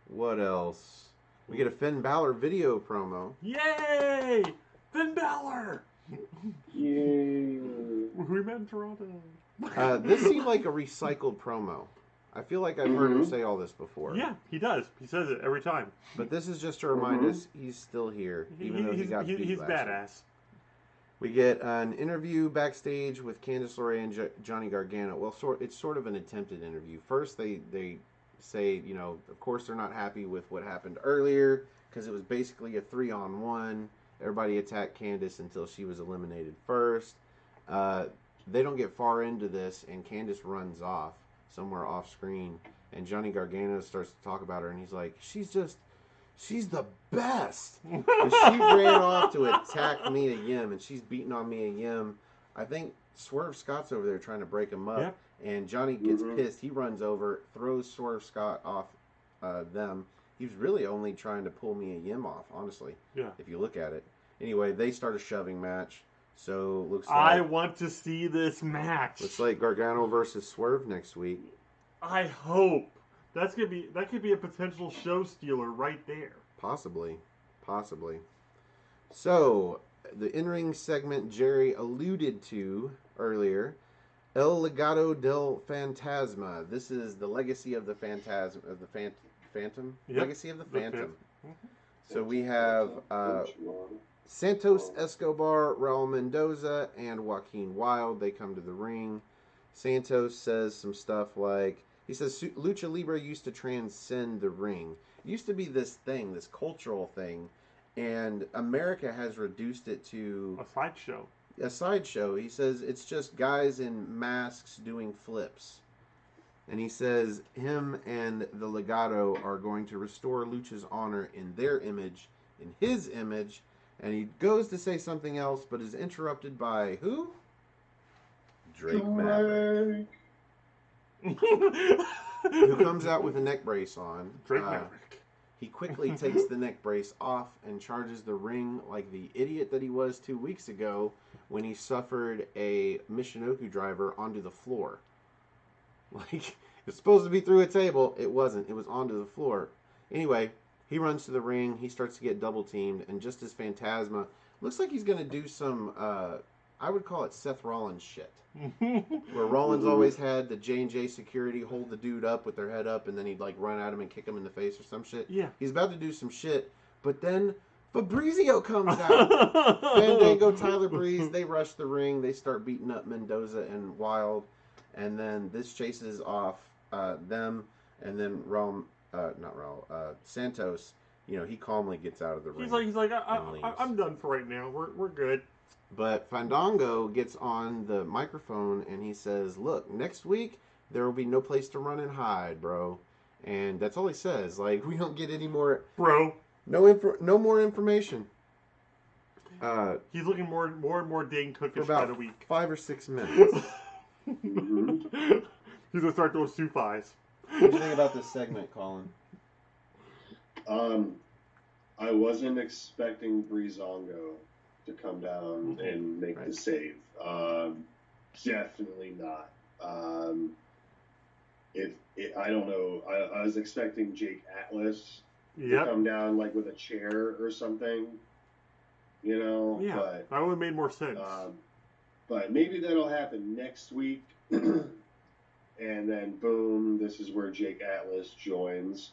B: What else? We get a Finn Balor video promo.
A: Yay! Finn Balor!
C: Yay!
A: We met in Toronto.
B: This seemed like a recycled promo. I feel like I've heard him say all this before.
A: Yeah, he does. He says it every time.
B: But this is just to remind us he's still here, even though he got beat
A: he's
B: last
A: badass.
B: year. We get an interview backstage with Candice LeRae and Johnny Gargano. Well, it's sort of an attempted interview. First, they say, you know, of course they're not happy with what happened earlier because it was basically a 3-on-1. Everybody attacked Candice until she was eliminated first. They don't get far into this, and Candice runs off somewhere off screen, and Johnny Gargano starts to talk about her, and he's like, she's the best. And she ran off to attack Mia Yim, and she's beating on Mia Yim. I think Swerve Scott's over there trying to break him up, and Johnny gets pissed. He runs over, throws Swerve Scott off them. He was really only trying to pull Mia Yim off, honestly, if you look at it. Anyway, they start a shoving match. So looks like
A: I want to see this match.
B: Looks like Gargano versus Swerve next week.
A: I hope that could be a potential show stealer right there.
B: Possibly. So the in-ring segment Jerry alluded to earlier, El Legado del Fantasma. This is the legacy of the Phantom. Legacy of the Phantom. So we have Santos Escobar, Raul Mendoza, and Joaquin Wilde. They come to the ring. Santos says some stuff like, he says Lucha Libre used to transcend the ring. It used to be this thing, this cultural thing, and America has reduced it to
A: a
B: sideshow. He says it's just guys in masks doing flips. And he says him and the Legado are going to restore Lucha's honor in their image, in his image. And he goes to say something else, but is interrupted by who? Drake Maverick. Who comes out with a neck brace on.
A: Drake Maverick.
B: He quickly takes the neck brace off and charges the ring like the idiot that he was 2 weeks ago when he suffered a Michinoku driver onto the floor. Like, it's supposed to be through a table. It wasn't. It was onto the floor. Anyway, he runs to the ring. He starts to get double teamed. And just as Phantasma, looks like he's going to do some, I would call it Seth Rollins shit. Where Rollins always had the J&J security hold the dude up with their head up, and then he'd like run at him and kick him in the face or some shit.
A: Yeah.
B: He's about to do some shit, but then Fabrizio comes out. Fandango, Tyler Breeze, they rush the ring. They start beating up Mendoza and Wild, and then this chases off them, and then Santos. You know, he calmly gets out of the ring.
A: He's like, I'm done for right now. We're good.
B: But Fandango gets on the microphone and he says, "Look, next week there will be no place to run and hide, bro." And that's all he says. Like, we don't get any more,
A: bro.
B: No more information.
A: He's looking more and more Dane Cookish
B: for
A: by
B: about
A: the week.
B: 5 or 6 minutes.
A: He's gonna start those 2-5s.
B: What do you think about this segment, Colin?
C: I wasn't expecting Breezango to come down and make the save. Definitely not. I don't know. I was expecting Jake Atlas to come down like with a chair or something. You know.
A: Yeah.
C: But,
A: that would have made more sense.
C: But maybe that'll happen next week. And then boom, this is where Jake Atlas joins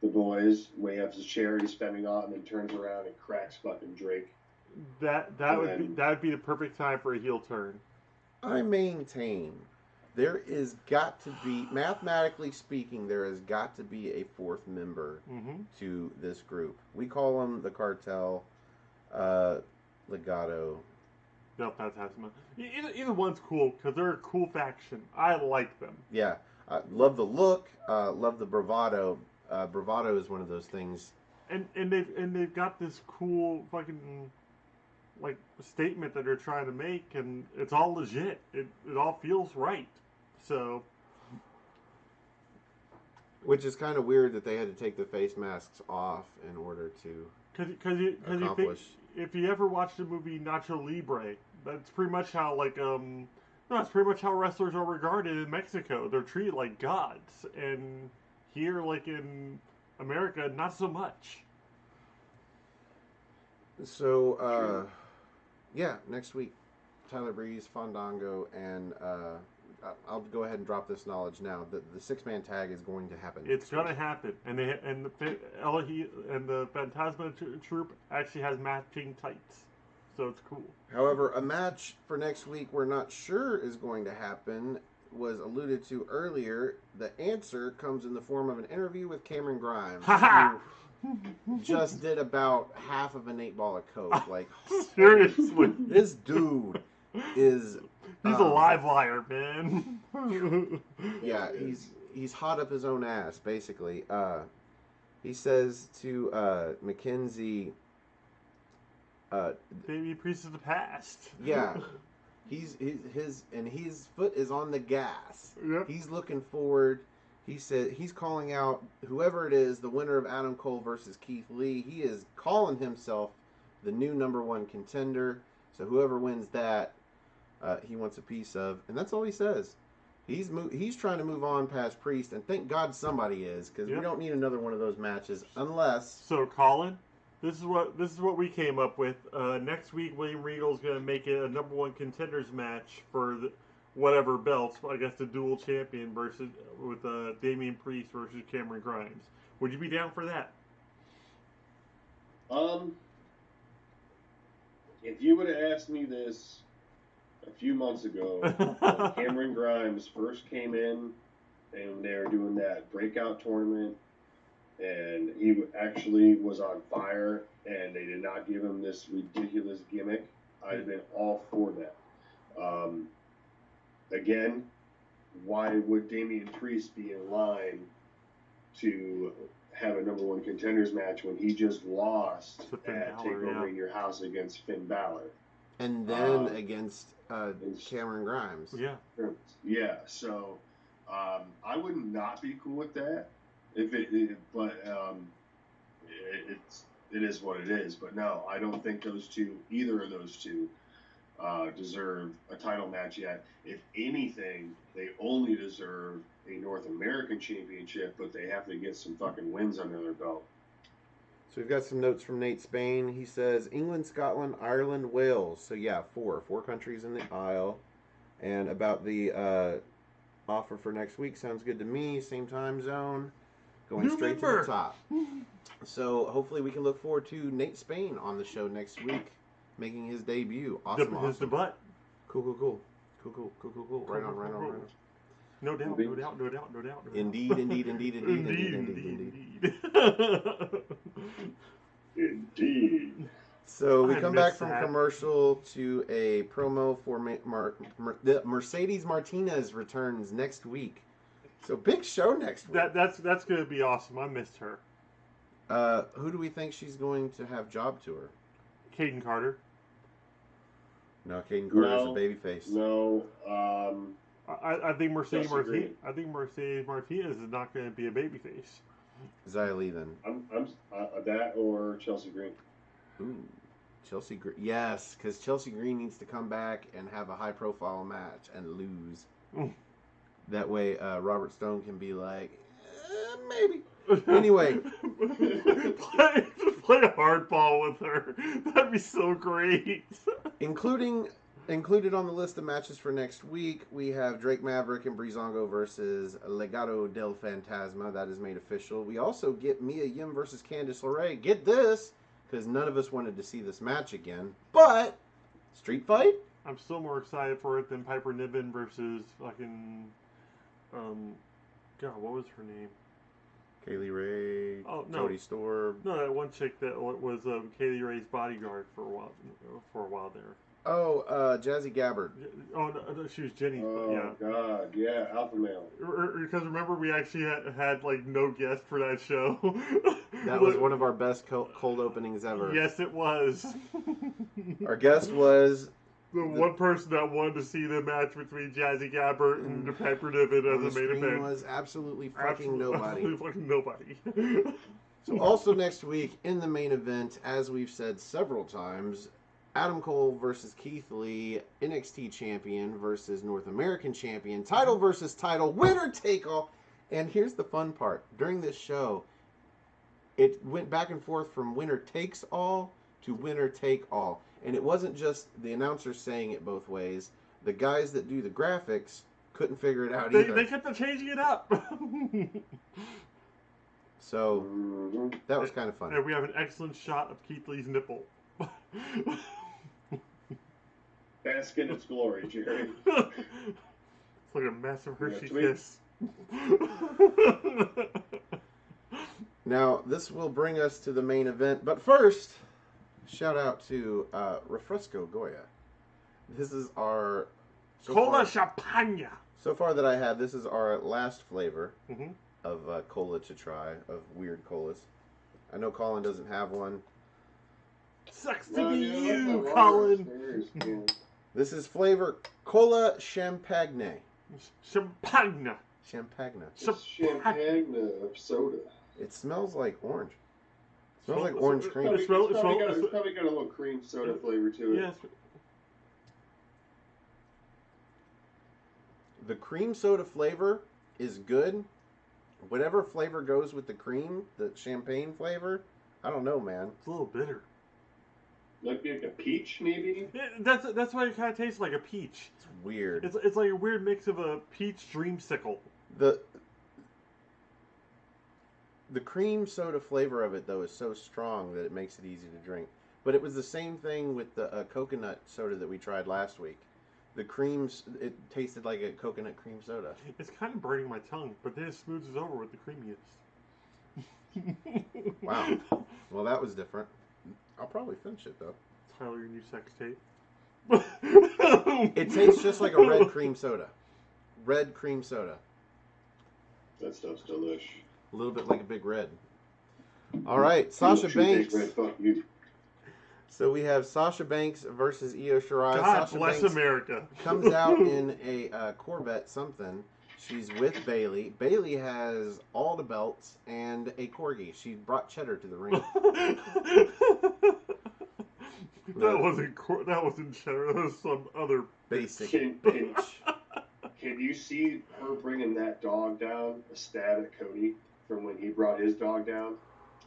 C: the boys, way up his chair, he's spinning off, and then turns around and cracks fucking Drake.
A: That would be the perfect time for a heel turn.
B: I maintain there is got to be, mathematically speaking, there has got to be a fourth member to this group. We call them the Cartel, Legado.
A: Del Fantasma. Either one's cool because they're a cool faction. I like them.
B: Yeah, love the look. Love the bravado. Bravado is one of those things.
A: And they've got this cool fucking like statement that they're trying to make, and it's all legit. It all feels right. So,
B: which is kind of weird that they had to take the face masks off in order to
A: because you think, if you ever watched the movie Nacho Libre, that's pretty much how that's pretty much how wrestlers are regarded in Mexico. They're treated like gods, and here, like in America, not so much.
B: So, yeah, next week, Tyler Breeze, Fandango, and I'll go ahead and drop this knowledge now. The 6-man tag is going to happen.
A: It's going to happen, and the Phantasma troupe actually has matching tights, so it's cool.
B: However, a match for next week we're not sure is going to happen was alluded to earlier. The answer comes in the form of an interview with Cameron Grimes, who just did about half of an 8-ball of coke. Like,
A: seriously,
B: this dude is.
A: He's a live wire, man.
B: Yeah, he's hot up his own ass, basically. He says to Mackenzie,
A: "Baby Priest of the past."
B: Yeah, his foot is on the gas.
A: Yep.
B: He's looking forward. He said he's calling out whoever it is, the winner of Adam Cole versus Keith Lee. He is calling himself the new #1 contender. So whoever wins that, he wants a piece of, and that's all he says. He's trying to move on past Priest, and thank God somebody is, because we don't need another one of those matches unless.
A: So Colin, this is what we came up with. Next week, William Regal's going to make it a #1 contenders match for whatever belts. I guess the dual champion with Damian Priest versus Cameron Grimes. Would you be down for that?
C: If you would have asked me this a few months ago, when Cameron Grimes first came in, and they were doing that breakout tournament, and he actually was on fire, and they did not give him this ridiculous gimmick, I'd have been all for that. Again, why would Damian Priest be in line to have a #1 contenders match when he just lost at TakeOver in Your House against Finn Balor?
B: And then against Cameron Grimes.
A: Yeah.
C: Yeah, so I would not be cool with that. It is what it is. But no, I don't think either of those two, deserve a title match yet. If anything, they only deserve a North American Championship, but they have to get some fucking wins under their belt.
B: So we've got some notes from Nate Spain. He says England, Scotland, Ireland, Wales. So yeah, four countries in the aisle. And about the offer for next week, sounds good to me. Same time zone, going straight to the top. So hopefully we can look forward to Nate Spain on the show next week, making his debut. Awesome.
A: His debut.
B: Cool. Right on.
A: No doubt.
B: Indeed.
C: Indeed.
B: So we come back from commercial to a promo for Mercedes Martinez returns next week. So big show next week.
A: That's going to be awesome. I missed her.
B: Who do we think she's going to have job to her?
A: Caden Carter.
B: No, Caden Carter's a babyface.
C: No.
A: I think Mercedes Martinez is not going to be a babyface.
B: Xia Li then.
C: I'm that or Chelsea Green.
B: Ooh, Chelsea Green. Yes, because Chelsea Green needs to come back and have a high-profile match and lose. That way, Robert Stone can be like, maybe. Anyway,
A: play hardball with her. That'd be so great.
B: Included on the list of matches for next week, we have Drake Maverick and Breezango versus Legado del Fantasma. That is made official. We also get Mia Yim versus Candice LeRae. Get this, because none of us wanted to see this match again. But, street fight?
A: I'm still more excited for it than Piper Niven versus fucking... God, what was her name?
B: Kaylee Ray, Jody Storm.
A: No, that one chick that was Kaylee Ray's bodyguard for a while there.
B: Oh, Jazzy Gabbard.
A: Oh, no, she was Jenny.
C: Oh, God, yeah, Alpha Male.
A: Because remember, we actually had like no guest for that show.
B: That was one of our best cold openings ever.
A: Yes, it was.
B: Our guest was...
A: The one person that wanted to see the match between Jazzy Gabbard and Piper Niven as the main event
B: was absolutely fucking nobody.
A: Absolutely fucking nobody.
B: So also next week in the main event, as we've said several times, Adam Cole versus Keith Lee, NXT champion versus North American champion, title versus title, winner take all. And here's the fun part. During this show, it went back and forth from winner takes all to winner take all. And it wasn't just the announcers saying it both ways. The guys that do the graphics couldn't figure it out either.
A: They kept on changing it up.
B: So, that was kind of fun.
A: And we have an excellent shot of Keith Lee's nipple.
C: Bask in its glory, Jerry.
A: It's like a massive Hershey kiss.
B: Now, this will bring us to the main event. But first... shout out to Refresco Goya. This is our...
A: Cola Champagne.
B: So far that I have, this is our last flavor of cola to try, of weird colas. I know Colin doesn't have one.
A: Sucks to be you, Colin.
B: This is flavor Cola Champagne.
A: Champagne.
B: Champagne.
C: Champagne soda.
B: It smells like orange. It smells like orange cream.
C: It's probably got a little cream soda flavor to it.
A: Yes.
B: The cream soda flavor is good. Whatever flavor goes with the cream, the champagne flavor, I don't know, man.
A: It's a little bitter.
C: Like a peach, maybe?
A: Yeah, that's why it kind of tastes like a peach.
B: It's weird.
A: It's like a weird mix of a peach dreamsicle.
B: The cream soda flavor of it, though, is so strong that it makes it easy to drink. But it was the same thing with the coconut soda that we tried last week. The creams, it tasted like a coconut cream soda.
A: It's kind of burning my tongue, but then it smooths over with the creaminess.
B: Wow. Well, that was different. I'll probably finish it, though.
A: Tyler, your new sex tape.
B: It tastes just like a red cream soda. Red cream soda.
C: That stuff's delish.
B: A little bit like a Big Red. All right, Sasha Banks.
C: Red, fuck you.
B: So we have Sasha Banks versus Io Shirai.
A: God
B: Sasha
A: bless
B: Banks
A: America.
B: comes out in a Corvette something, She's with Bailey. Bailey has all the belts and a corgi. She brought Cheddar to the ring.
A: That wasn't Cheddar. That was some other
B: basic
C: bitch. Can you see her bringing that dog down a stab at Cody from when he brought his dog down,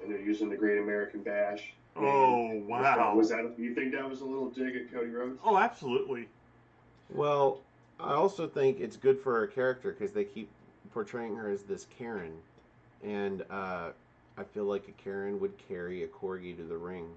C: and they're using the Great American Bash?
A: Oh, wow!
C: Was that? You think that was a little dig at Cody Rhodes?
A: Oh, absolutely.
B: Well, I also think it's good for her character because they keep portraying her as this Karen, and I feel like a Karen would carry a corgi to the ring.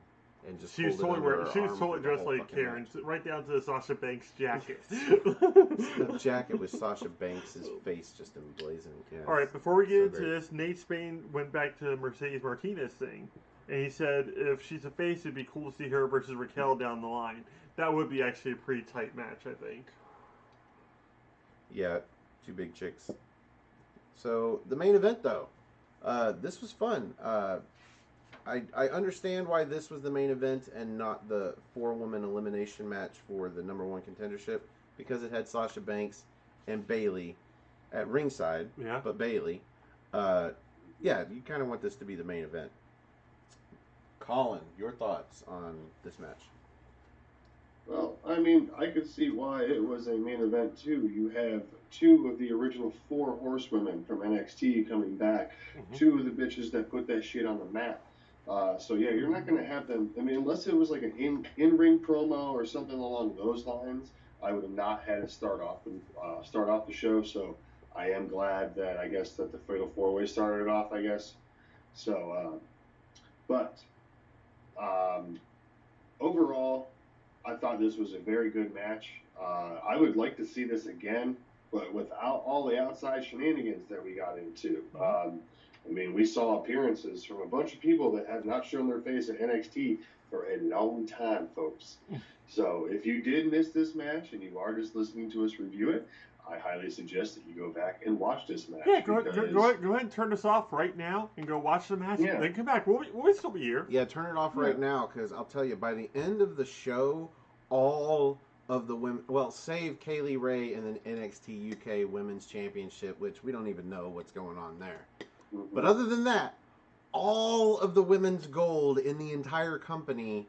B: And just
A: she was totally dressed like Karen, right down to the Sasha Banks jacket.
B: The jacket with Sasha Banks' face just emblazoned. Yeah,
A: all right, before we get into this, Nate Spain went back to the Mercedes Martinez thing, and he said if she's a face, it'd be cool to see her versus Raquel down the line. That would be actually a pretty tight match, I think.
B: Yeah, two big chicks. So the main event, though, this was fun. I understand why this was the main event and not the 4-woman elimination match for the number 1 contendership, because it had Sasha Banks and Bailey at ringside.
A: Yeah.
B: But Bailey, yeah, you kind of want this to be the main event. Colin, your thoughts on this match?
C: Well, I mean, I could see why it was a main event too. You have 2 of the original 4 horsewomen from NXT coming back, 2 of the bitches that put that shit on the map. So yeah, you're not going to have them. I mean, unless it was like an in-ring promo or something along those lines, I would have not had it start off the show. So I am glad that I guess that the Fatal 4-Way started it off. I guess so. Overall, I thought this was a very good match. I would like to see this again, but without all the outside shenanigans that we got into. I mean, we saw appearances from a bunch of people that have not shown their face at NXT for a long time, folks. So if you did miss this match and you are just listening to us review it, I highly suggest that you go back and watch this match.
A: Yeah, go ahead and turn this off right now and go watch the match. Yeah. Then come back. We'll still be here.
B: Yeah, turn it off right now, because I'll tell you, by the end of the show, all of the women, well, save Kaylee Ray and then NXT UK Women's Championship, which we don't even know what's going on there. But other than that, all of the women's gold in the entire company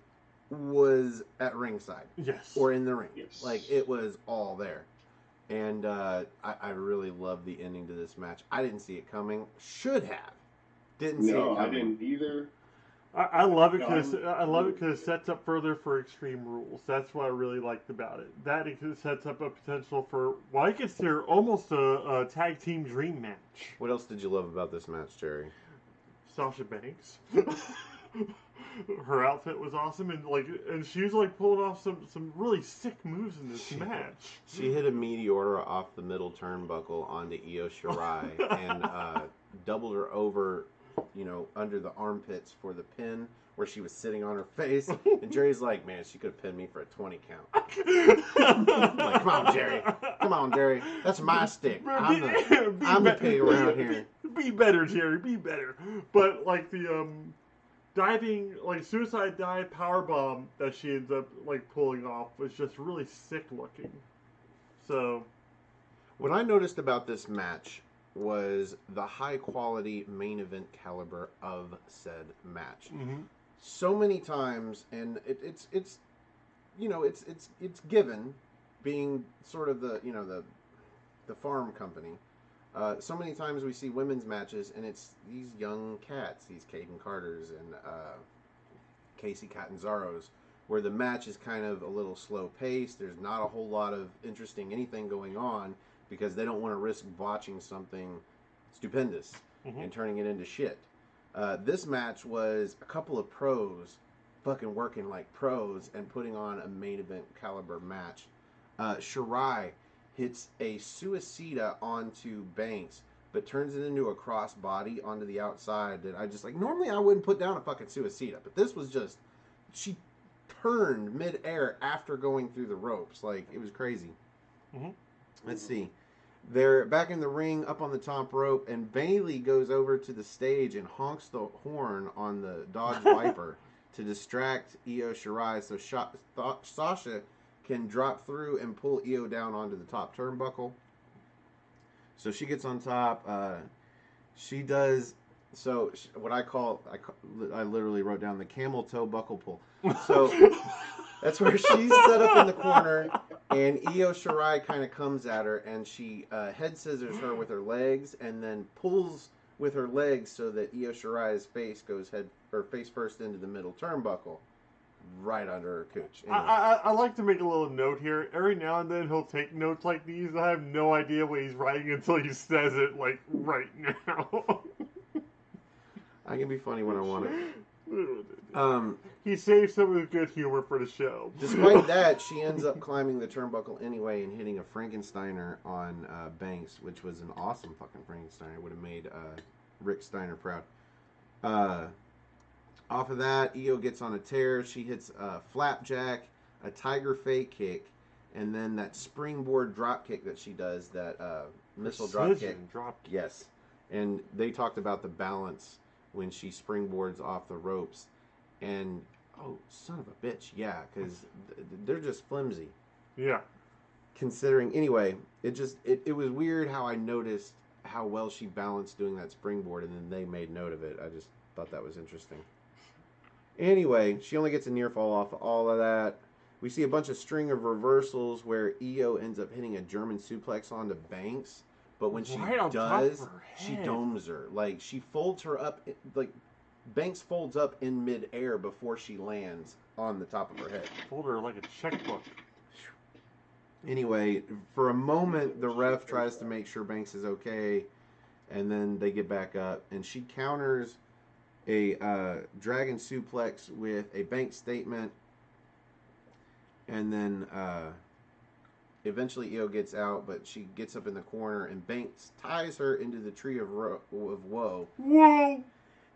B: was at ringside.
A: Yes.
B: Or in the ring.
C: Yes.
B: Like, it was all there. And I really love the ending to this match. I didn't see it coming. Should have. Didn't see it coming.
C: No, I didn't either.
A: I love it because it sets up further for Extreme Rules. That's what I really liked about it. That it sets up a potential for what I consider almost a tag team dream match.
B: What else did you love about this match, Jerry?
A: Sasha Banks. Her outfit was awesome, and she was pulling off some really sick moves in this match.
B: She hit a Meteora off the middle turnbuckle onto Io Shirai and doubled her over, under the armpits for the pin where she was sitting on her face. And Jerry's like, man, she could have pinned me for a 20 count. Like, come on, Jerry. That's my stick. I'm the pig around here.
A: Be better, Jerry. Be better. But the diving, suicide dive powerbomb that she ends up pulling off was just really sick looking. So,
B: what I noticed about this match was the high quality main event caliber of said match.
A: Mm-hmm.
B: So many times, and it's given being sort of the farm company. So many times we see women's matches, and it's these young cats, these Caden Carters and Casey Catanzaros, where the match is kind of a little slow paced. There's not a whole lot of interesting anything going on because they don't want to risk botching something stupendous and turning it into shit. This match was a couple of pros fucking working like pros and putting on a main event caliber match. Shirai hits a suicida onto Banks, but turns it into a cross body onto the outside that I just normally I wouldn't put down a fucking suicida, but this was just, she turned mid-air after going through the ropes. It was crazy. Let's see. They're back in the ring, up on the top rope, and Bailey goes over to the stage and honks the horn on the Dodge Viper to distract Io Shirai so Sasha can drop through and pull Io down onto the top turnbuckle. So she gets on top. She does. So what I literally wrote down the camel toe buckle pull. So that's where she's set up in the corner, and Io Shirai kind of comes at her, and she head scissors her with her legs, and then pulls with her legs so that Io Shirai's face goes face first into the middle turnbuckle, right under her cooch. Anyway.
A: I like to make a little note here. Every now and then he'll take notes like these. I have no idea what he's writing until he says it, like, right now.
B: I can be funny when I want it.
A: He saves some of the good humor for the show.
B: Despite that, she ends up climbing the turnbuckle anyway and hitting a Frankensteiner on Banks, which was an awesome fucking Frankensteiner. It would have made Rick Steiner proud. Off of that, Io gets on a tear. She hits a flapjack, a tiger fake kick, and then that springboard drop kick that she does, that missile drop kick. Yes. And they talked about the balance when she springboards off the ropes. And, oh, son of a bitch, yeah, because they're just flimsy.
A: Yeah.
B: Considering, anyway, it was weird how I noticed how well she balanced doing that springboard, and then they made note of it. I just thought that was interesting. Anyway, she only gets a near fall off of all of that. We see a bunch of string of reversals where Io ends up hitting a German suplex onto Banks, but when she does, she domes her. Like, she folds her up, like, Banks folds up in mid-air before she lands on the top of her head.
A: Fold her like a checkbook.
B: Anyway, for a moment, the ref tries to make sure Banks is okay, and then they get back up, and she counters a dragon suplex with a Banks statement, and then eventually Io gets out, but she gets up in the corner, and Banks ties her into the tree of woe.
A: Whoa!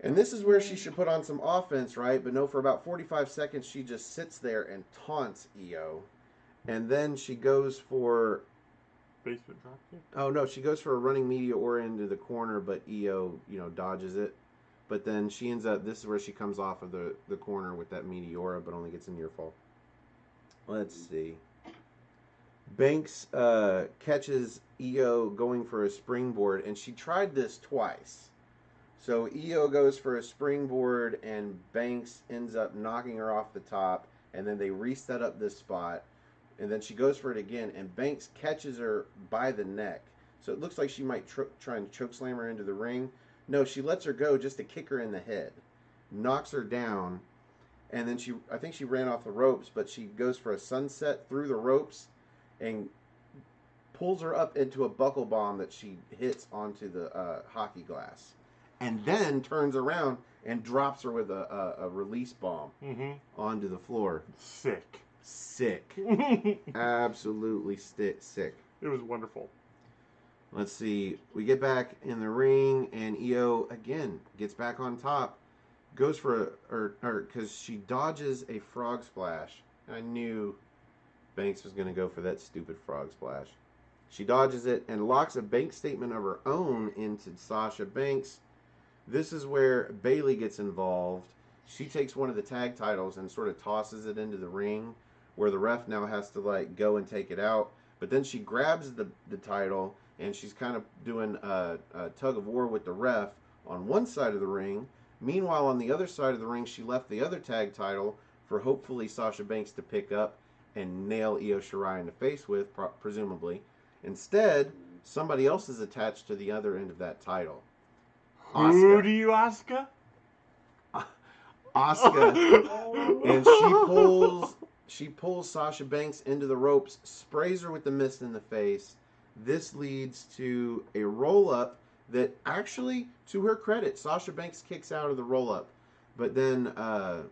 B: And this is where she should put on some offense, right? But no, for about 45 seconds, she just sits there and taunts Io. And then she goes for...
A: Basement dropkick?
B: Oh, no, she goes for a running meteor into the corner, but Io, dodges it. But then she ends up... This is where she comes off of the corner with that meteora, but only gets a near fall. Let's see. Banks catches Io going for a springboard, and she tried this twice. So Io goes for a springboard, and Banks ends up knocking her off the top, and then they reset up this spot, and then she goes for it again, and Banks catches her by the neck. So it looks like she might try and chokeslam her into the ring. No, she lets her go just to kick her in the head, knocks her down, and then I think she ran off the ropes, but she goes for a sunset through the ropes and pulls her up into a buckle bomb that she hits onto the hockey glass. And then turns around and drops her with a release bomb onto the floor. Sick. Absolutely sick.
A: It was wonderful.
B: Let's see. We get back in the ring, and Io, again, gets back on top. Goes for because she dodges a frog splash. I knew Banks was going to go for that stupid frog splash. She dodges it and locks a Banks statement of her own into Sasha Banks. This is where Bayley gets involved. She takes one of the tag titles and sort of tosses it into the ring, where the ref now has to go and take it out. But then she grabs the title, and she's kind of doing a tug of war with the ref on one side of the ring. Meanwhile, on the other side of the ring, she left the other tag title for hopefully Sasha Banks to pick up and nail Io Shirai in the face with, presumably. Instead, somebody else is attached to the other end of that title.
A: Who do you, Asuka?
B: Asuka. And she pulls Sasha Banks into the ropes, sprays her with the mist in the face. This leads to a roll-up that actually, to her credit, Sasha Banks kicks out of the roll-up. But then Io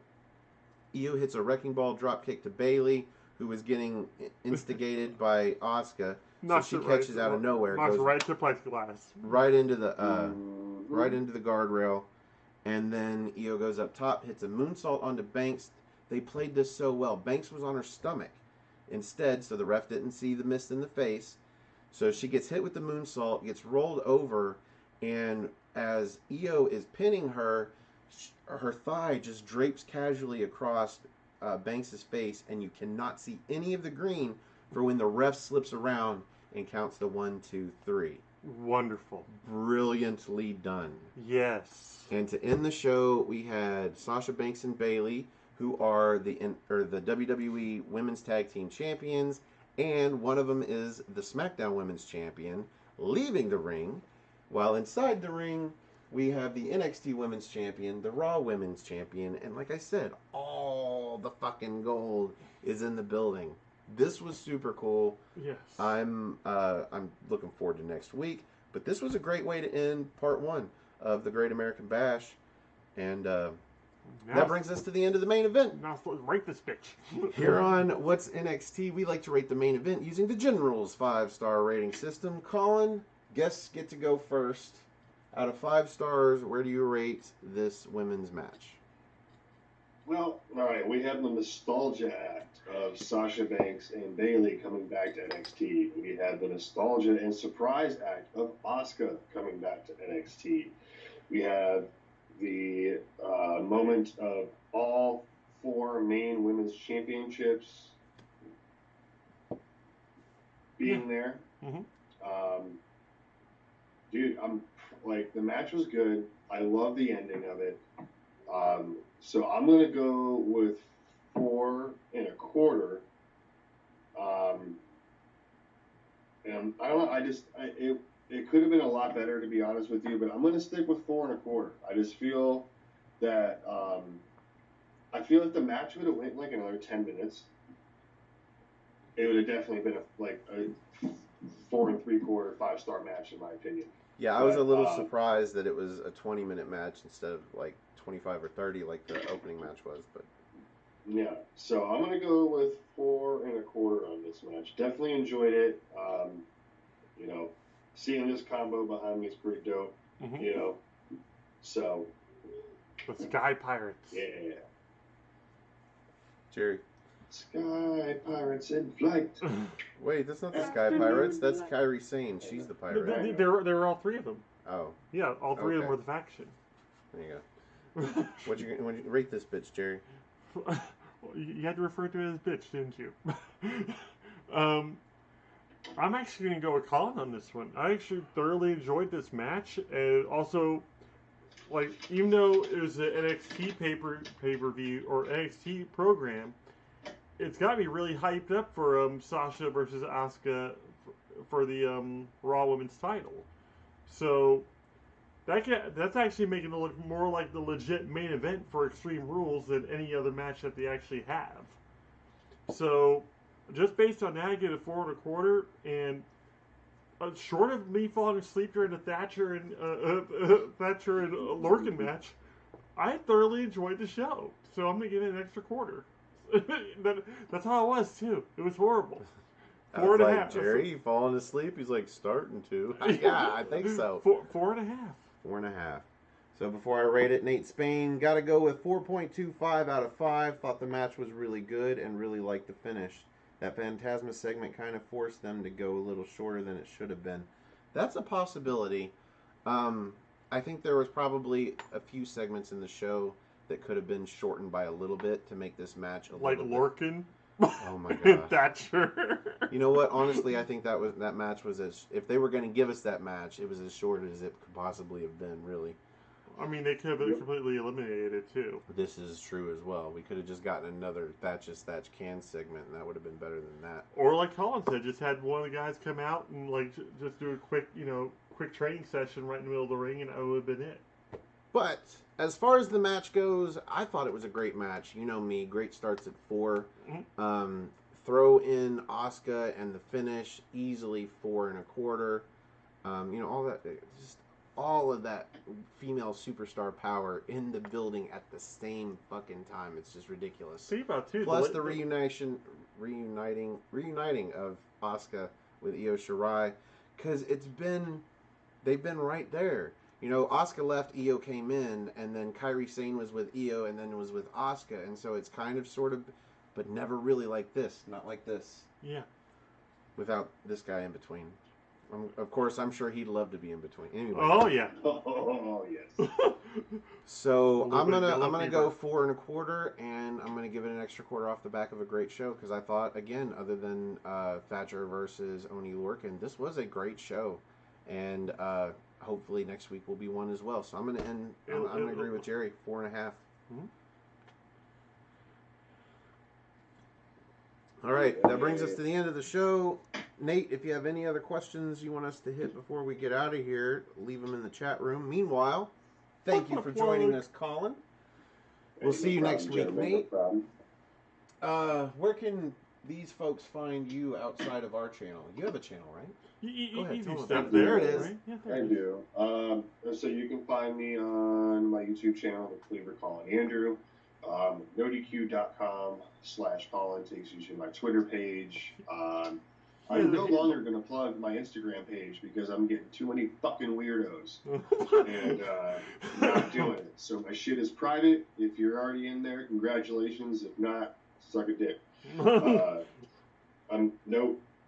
B: hits a wrecking ball drop kick to Bayley, who was getting instigated by Asuka. So she catches out of nowhere.
A: Knocks right to plexiglass.
B: Right into the guardrail. And then Io goes up top, hits a moonsault onto Banks. They played this so well. Banks was on her stomach instead, so the ref didn't see the mist in the face. So she gets hit with the moonsault, gets rolled over, and as Io is pinning her, her thigh just drapes casually across Banks' face, and you cannot see any of the green for when the ref slips around and counts the 1, 2, 3.
A: Wonderful.
B: Brilliantly done.
A: Yes.
B: And to end the show, we had Sasha Banks and Bayley, who are the WWE Women's Tag Team Champions, and one of them is the SmackDown Women's Champion, leaving the ring, while inside the ring, we have the NXT Women's Champion, the Raw Women's Champion, and like I said, all the fucking gold is in the building. This was super cool.
A: Yes.
B: I'm looking forward to next week, but this was a great way to end part 1 of the Great American Bash, and that brings us to the end of the main event.
A: Now let's rate this bitch.
B: Here on What's NXT, we like to rate the main event using the General's 5-star rating system. Colin, guests get to go first. Out of 5 stars, where do you rate this women's match?
C: Well, all right, we have the nostalgia act of Sasha Banks and Bayley coming back to NXT. We had the nostalgia and surprise act of Asuka coming back to NXT. We have the moment of all 4 main women's championships being there.
A: Mm-hmm.
C: Dude, the match was good. I love the ending of it. So I'm gonna go with 4 1/4. And I don't know. It could have been a lot better, to be honest with you, but I'm gonna stick with 4 1/4. I just feel that I feel if the match would have went like another 10 minutes, it would have definitely been a 4 3/4 5-star match in my opinion.
B: Yeah, I was a little surprised that it was a 20-minute match instead of like 25 or 30 like the opening match was, but
C: yeah. So I'm gonna go with 4 1/4 on this match. Definitely enjoyed it. Seeing this combo behind me is pretty dope.
A: Mm-hmm.
C: So
A: the Sky Pirates.
C: Yeah.
B: Jerry.
C: Sky Pirates in flight.
B: Wait, that's not the Sky Pirates. That's Kairi Sane. She's the pirate.
A: There were all 3 of them.
B: Oh.
A: Yeah, all 3 of them were the faction.
B: There you go. When you rate this bitch, Jerry?
A: You had to refer to it as bitch, didn't you? I'm actually going to go with Colin on this one. I actually thoroughly enjoyed this match, and also, even though it was an NXT pay-per-view or NXT program, it's got me really hyped up for Sasha versus Asuka for the Raw Women's title. So that's actually making it look more like the legit main event for Extreme Rules than any other match that they actually have. So just based on that, I get a 4 1/4, and short of me falling asleep during the Thatcher and Lorcan match, I thoroughly enjoyed the show. So I'm gonna give it an extra 1/4. That's how it was too. It was horrible. 4 1/2.
B: Jerry, you falling asleep? He's like starting to. Yeah, I think so.
A: 4 1/2.
B: 4 1/2. So before I rate it, Nate Spain got to go with 4.25 out of 5. Thought the match was really good and really liked the finish. That Phantasma segment kind of forced them to go a little shorter than it should have been. That's a possibility. I think there was probably a few segments in the show that could have been shortened by a little bit to make this match a little bit.
A: Lorcan?
B: Oh my god.
A: Thatcher.
B: You know what? Honestly, I think that match was if they were going to give us that match, it was as short as it could possibly have been, really.
A: I mean, they could have completely eliminated it too.
B: This is true as well. We could have just gotten another Thatch Can segment, and that would have been better than that.
A: Or like Colin said, just had one of the guys come out and just do a quick training session right in the middle of the ring, and that would have been it.
B: But as far as the match goes, I thought it was a great match. You know me, great starts at 4.
A: Mm-hmm.
B: Throw in Asuka and the finish, easily 4 1/4. All of that female superstar power in the building at the same fucking time. It's just ridiculous.
A: See about too.
B: Plus the reuniting of Asuka with Io Shirai, because they've been right there. Asuka left, Io came in, and then Kairi Sane was with Io, and then was with Asuka, and so it's kind of sort of, but never really like this. Not like this.
A: Yeah.
B: Without this guy in between. Of course, I'm sure he'd love to be in between. Anyway.
C: Oh yeah. Oh yes.
B: So I'm gonna go 4 1/4, and I'm gonna give it an extra 1/4 off the back of a great show, because I thought, again, other than Thatcher versus Oni Lorcan, this was a great show, and hopefully next week will be one as well. So I'm gonna end. I'm gonna agree with Jerry. 4.5.
A: Mm-hmm.
B: All right, that brings us to the end of the show. Nate, if you have any other questions you want us to hit before we get out of here, leave them in the chat room. Meanwhile, thank you for joining us, Colin. We'll see you next week, Nate. Where can these folks find you outside of our channel? You have a channel, right?
A: You
B: Go ahead,
A: do
B: tell
A: stuff
B: them.
A: there,
B: There it is.
A: right? Yeah, there
C: I
A: it is.
C: do. So you can find me on my YouTube channel, The Cleaver Colin Andrew. NoDQ.com/Colin takes you to my Twitter page. I'm no longer going to plug my Instagram page because I'm getting too many fucking weirdos and not doing it. So my shit is private. If you're already in there, congratulations. If not, suck a dick. I'm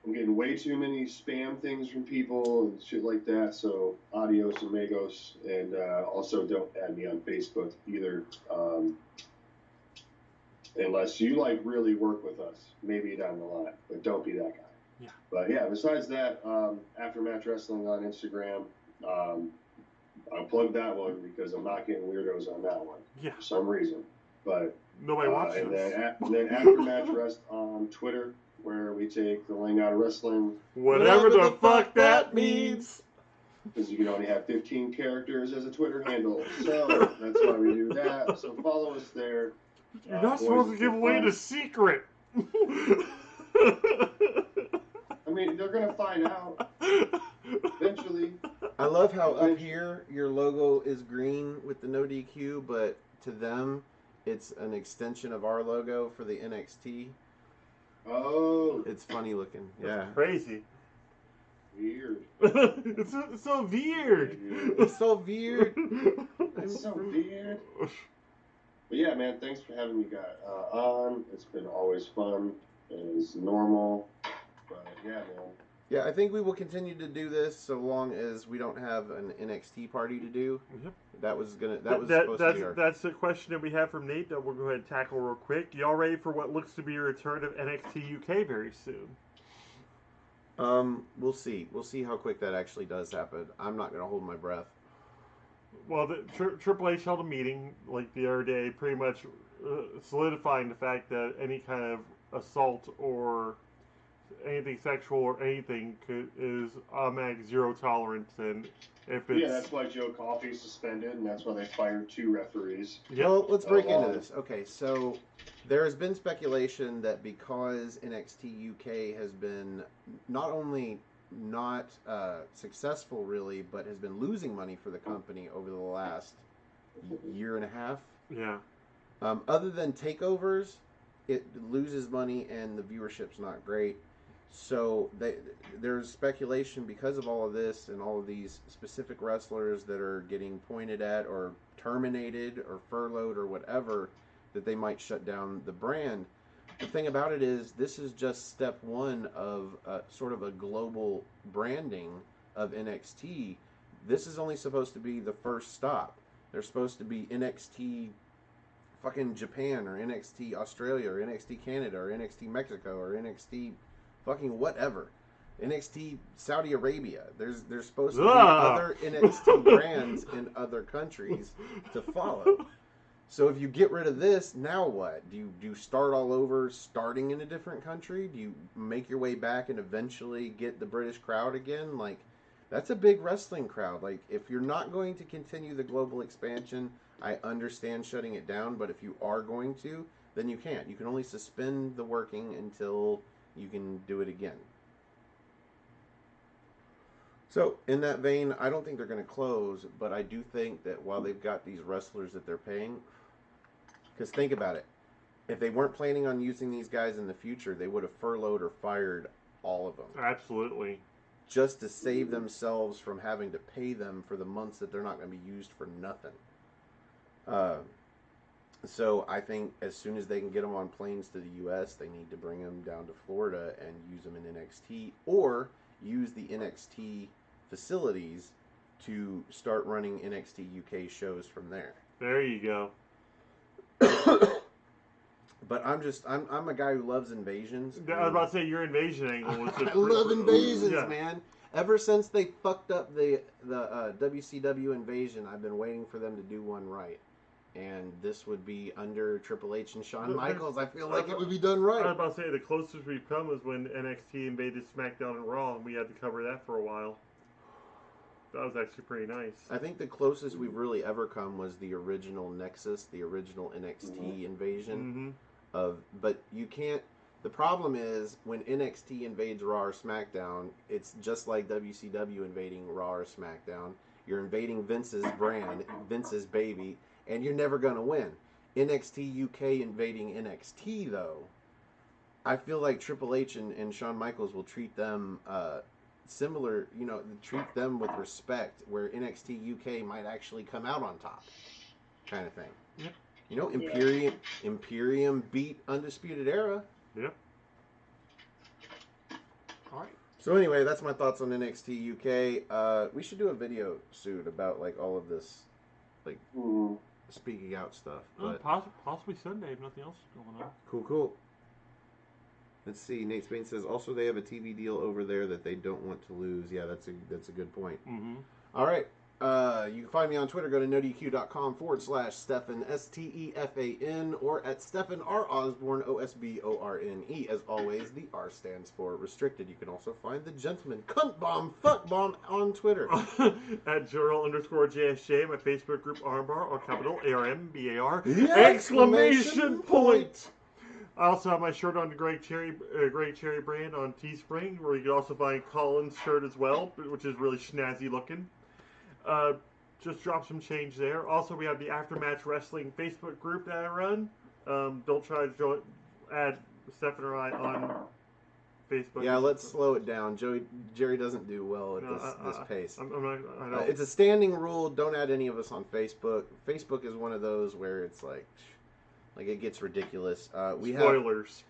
C: getting way too many spam things from people and shit like that. So adios amigos, and also don't add me on Facebook either. Unless you really work with us, maybe down the line, but don't be that guy.
A: Yeah.
C: But yeah, besides that, Aftermatch Wrestling on Instagram, I'll plug that one because I'm not getting weirdos on that one for some reason. But
A: nobody watches.
C: And then Aftermatch Rest on Twitter, where we take the laying out of wrestling.
A: Whatever the fuck that means.
C: Because you can only have 15 characters as a Twitter handle, so that's why we do that. So follow us there.
A: You're not supposed to give away the secret.
C: I mean, they're gonna find out eventually.
B: I love how up here your logo is green with the no DQ, but to them it's an extension of our logo for the NXT.
C: Oh,
B: it's funny looking.
A: That's crazy.
C: Weird.
A: It's so weird.
B: It's so weird.
C: It's so weird. But yeah, man, thanks for having me on. It's been always fun as normal. But yeah, man.
B: Yeah, I think we will continue to do this so long as we don't have an NXT party to do.
A: Yep.
B: Supposed to be our...
A: That's the question that we have from Nate that we'll go ahead and tackle real quick. Y'all ready for what looks to be a return of NXT UK very soon?
B: We'll see. We'll see how quick that actually does happen. I'm not going to hold my breath.
A: Well, the Triple H held a meeting like the other day, pretty much solidifying the fact that any kind of assault or anything sexual or anything is automatic zero tolerance, and if it's
C: that's why Joe Coffey's suspended, and that's why they fired 2 referees.
B: Yep. Well, let's break into this. Okay, so there has been speculation that because NXT UK has been not only not successful really, but has been losing money for the company over the last year and a half.
A: Yeah.
B: Other than takeovers, it loses money and the viewership's not great. So there's speculation because of all of this and all of these specific wrestlers that are getting pointed at or terminated or furloughed or whatever, that they might shut down the brand. The thing about it is, this is just step one of sort of a global branding of NXT. This is only supposed to be the first stop. There's supposed to be NXT fucking Japan, or NXT Australia, or NXT Canada, or NXT Mexico, or NXT fucking whatever. NXT Saudi Arabia. There's supposed to be other NXT brands in other countries to follow. So if you get rid of this, now what? Do you start all over, starting in a different country? Do you make your way back and eventually get the British crowd again? Like, that's a big wrestling crowd. Like, if you're not going to continue the global expansion, I understand shutting it down, but if you are going to, then you can't. You can only suspend the working until you can do it again. So, in that vein, I don't think they're going to close, but I do think that while they've got these wrestlers that they're paying, because think about it, if they weren't planning on using these guys in the future, they would have furloughed or fired all of them.
A: Absolutely.
B: Just to save themselves from having to pay them for the months that they're not going to be used for nothing. So I think as soon as they can get them on planes to the U.S., they need to bring them down to Florida and use them in NXT, or use the NXT facilities to start running NXT UK shows from there.
A: There you go.
B: But I'm a guy who loves invasions.
A: I was about to say your invasion angle was
B: I love invasions, man. Ever since they fucked up the WCW invasion, I've been waiting for them to do one right. And this would be under Triple H and Shawn Michaels. I feel like it would be done right.
A: I was about to say, the closest we've come was when NXT invaded SmackDown and Raw, and we had to cover that for a while. That was actually pretty nice.
B: I think the closest we've really ever come was the original Nexus, the original NXT invasion. But you can't. The problem is when NXT invades Raw or SmackDown, it's just like WCW invading Raw or SmackDown. You're invading Vince's brand, Vince's baby, and you're never going to win. NXT UK invading NXT, though, I feel like Triple H and Shawn Michaels will treat them similar, treat them with respect, where NXT UK might actually come out on top, kind of thing.
A: Yep.
B: Imperium beat Undisputed Era.
A: Yep. All right.
B: So anyway, that's my thoughts on NXT UK. We should do a video soon about like all of this, like speaking out stuff. But
A: possibly Sunday if nothing else is going on.
B: Cool. Let's see. Nate Spain says also they have a TV deal over there that they don't want to lose. Yeah, that's a good point. All right. You can find me on Twitter. Go to nodq.com/Stefan, STEFAN, or at Stefan R. Osborne, OSBORNE. As always, the R stands for restricted. You can also find the gentleman cunt bomb, fuck bomb on Twitter.
A: At Gerald_JSJ, my Facebook group Armbar, or capital ARMBAR,
B: exclamation point.
A: I also have my shirt on the Greg Cherry brand on Teespring, where you can also find Colin's shirt as well, which is really snazzy looking. Just drop some change there. Also, we have the Aftermatch Wrestling Facebook group that I run. Don't try to add Stephen or I on Facebook.
B: Yeah, let's slow it down. Jerry doesn't do well at this pace.
A: I know.
B: It's a standing rule. Don't add any of us on Facebook. Facebook is one of those where it's like it gets ridiculous.
A: Spoilers.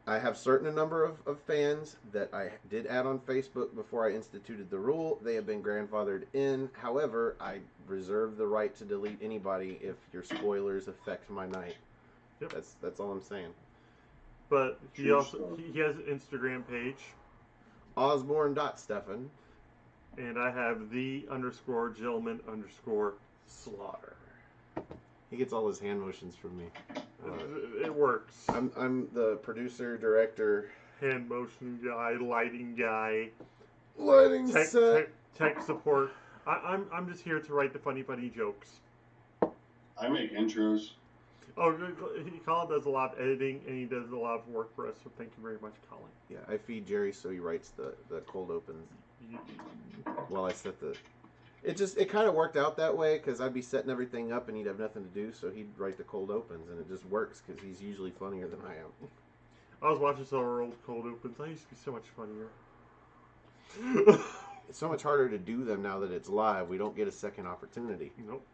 B: I have certain number of fans that I did add on Facebook before I instituted the rule. They have been grandfathered in. However, I reserve the right to delete anybody if your spoilers affect my night.
A: Yep.
B: That's all I'm saying.
A: But he has an Instagram page.
B: Osborne.Stefan.
A: And I have the_gentleman_slaughter.
B: He gets all his hand motions from me.
A: It works.
B: I'm the producer, director,
A: hand motion guy, lighting guy, tech support. I'm just here to write the funny jokes.
C: I make intros.
A: Oh, Colin does a lot of editing and he does a lot of work for us. So thank you very much, Colin.
B: Yeah, I feed Jerry so he writes the cold opens while I set the. It kind of worked out that way because I'd be setting everything up and he'd have nothing to do, so he'd write the cold opens, and it just works because he's usually funnier than I am.
A: I was watching some of our old cold opens. I used to be so much funnier.
B: It's so much harder to do them now that it's live. We don't get a second opportunity.
A: Nope.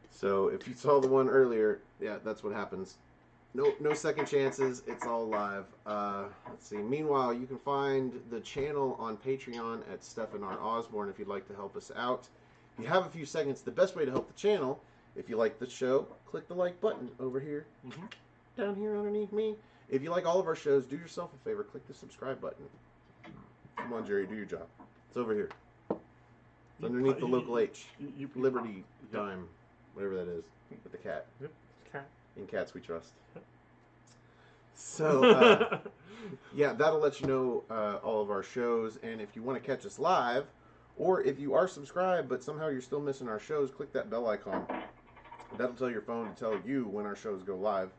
B: So if you saw the one earlier, yeah, that's what happens. No second chances. It's all live. Let's see. Meanwhile, you can find the channel on Patreon at Stefan R. Osborne if you'd like to help us out. If you have a few seconds, the best way to help the channel, if you like the show, click the like button over here, down here underneath me. If you like all of our shows, do yourself a favor, click the subscribe button. Come on, Jerry, do your job. It's over here. It's underneath the local H. Liberty Dime, whatever that is, with the cat.
A: Yep, cat.
B: In cats we trust. So, yeah, that'll let you know all of our shows. And if you want to catch us live, or if you are subscribed but somehow you're still missing our shows, click that bell icon. That'll tell your phone to tell you when our shows go live,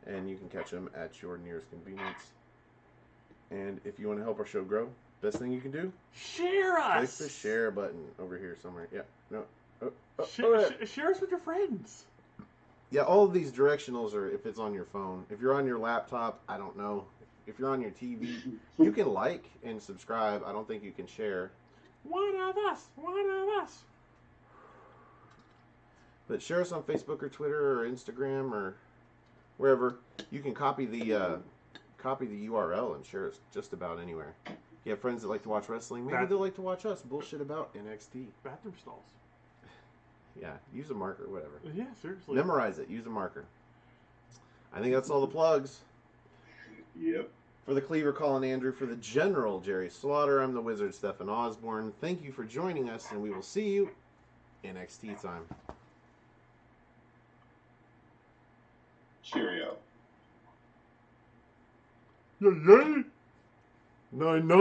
B: and you can catch them at your nearest convenience. And if you want to help our show grow, best thing you can do,
A: share us.
B: Click the share button over here somewhere. Yeah, no.
A: Share us with your friends.
B: Yeah, all of these directionals are if it's on your phone. If you're on your laptop, I don't know. If you're on your TV, you can like and subscribe. I don't think you can share.
A: One of us.
B: But share us on Facebook or Twitter or Instagram or wherever. You can copy the URL and share us just about anywhere. You have friends that like to watch wrestling. Maybe they'll like to watch us bullshit about NXT.
A: Bathroom stalls.
B: Yeah, use a marker, whatever.
A: Yeah, seriously.
B: Memorize it. Use a marker. I think that's all the plugs.
C: Yep.
B: For the Cleaver, Colin Andrew. For the General, Jerry Slaughter. I'm the Wizard, Stefan Osborne. Thank you for joining us, and we will see you NXT time.
C: Cheerio.
A: Yay! 9-9.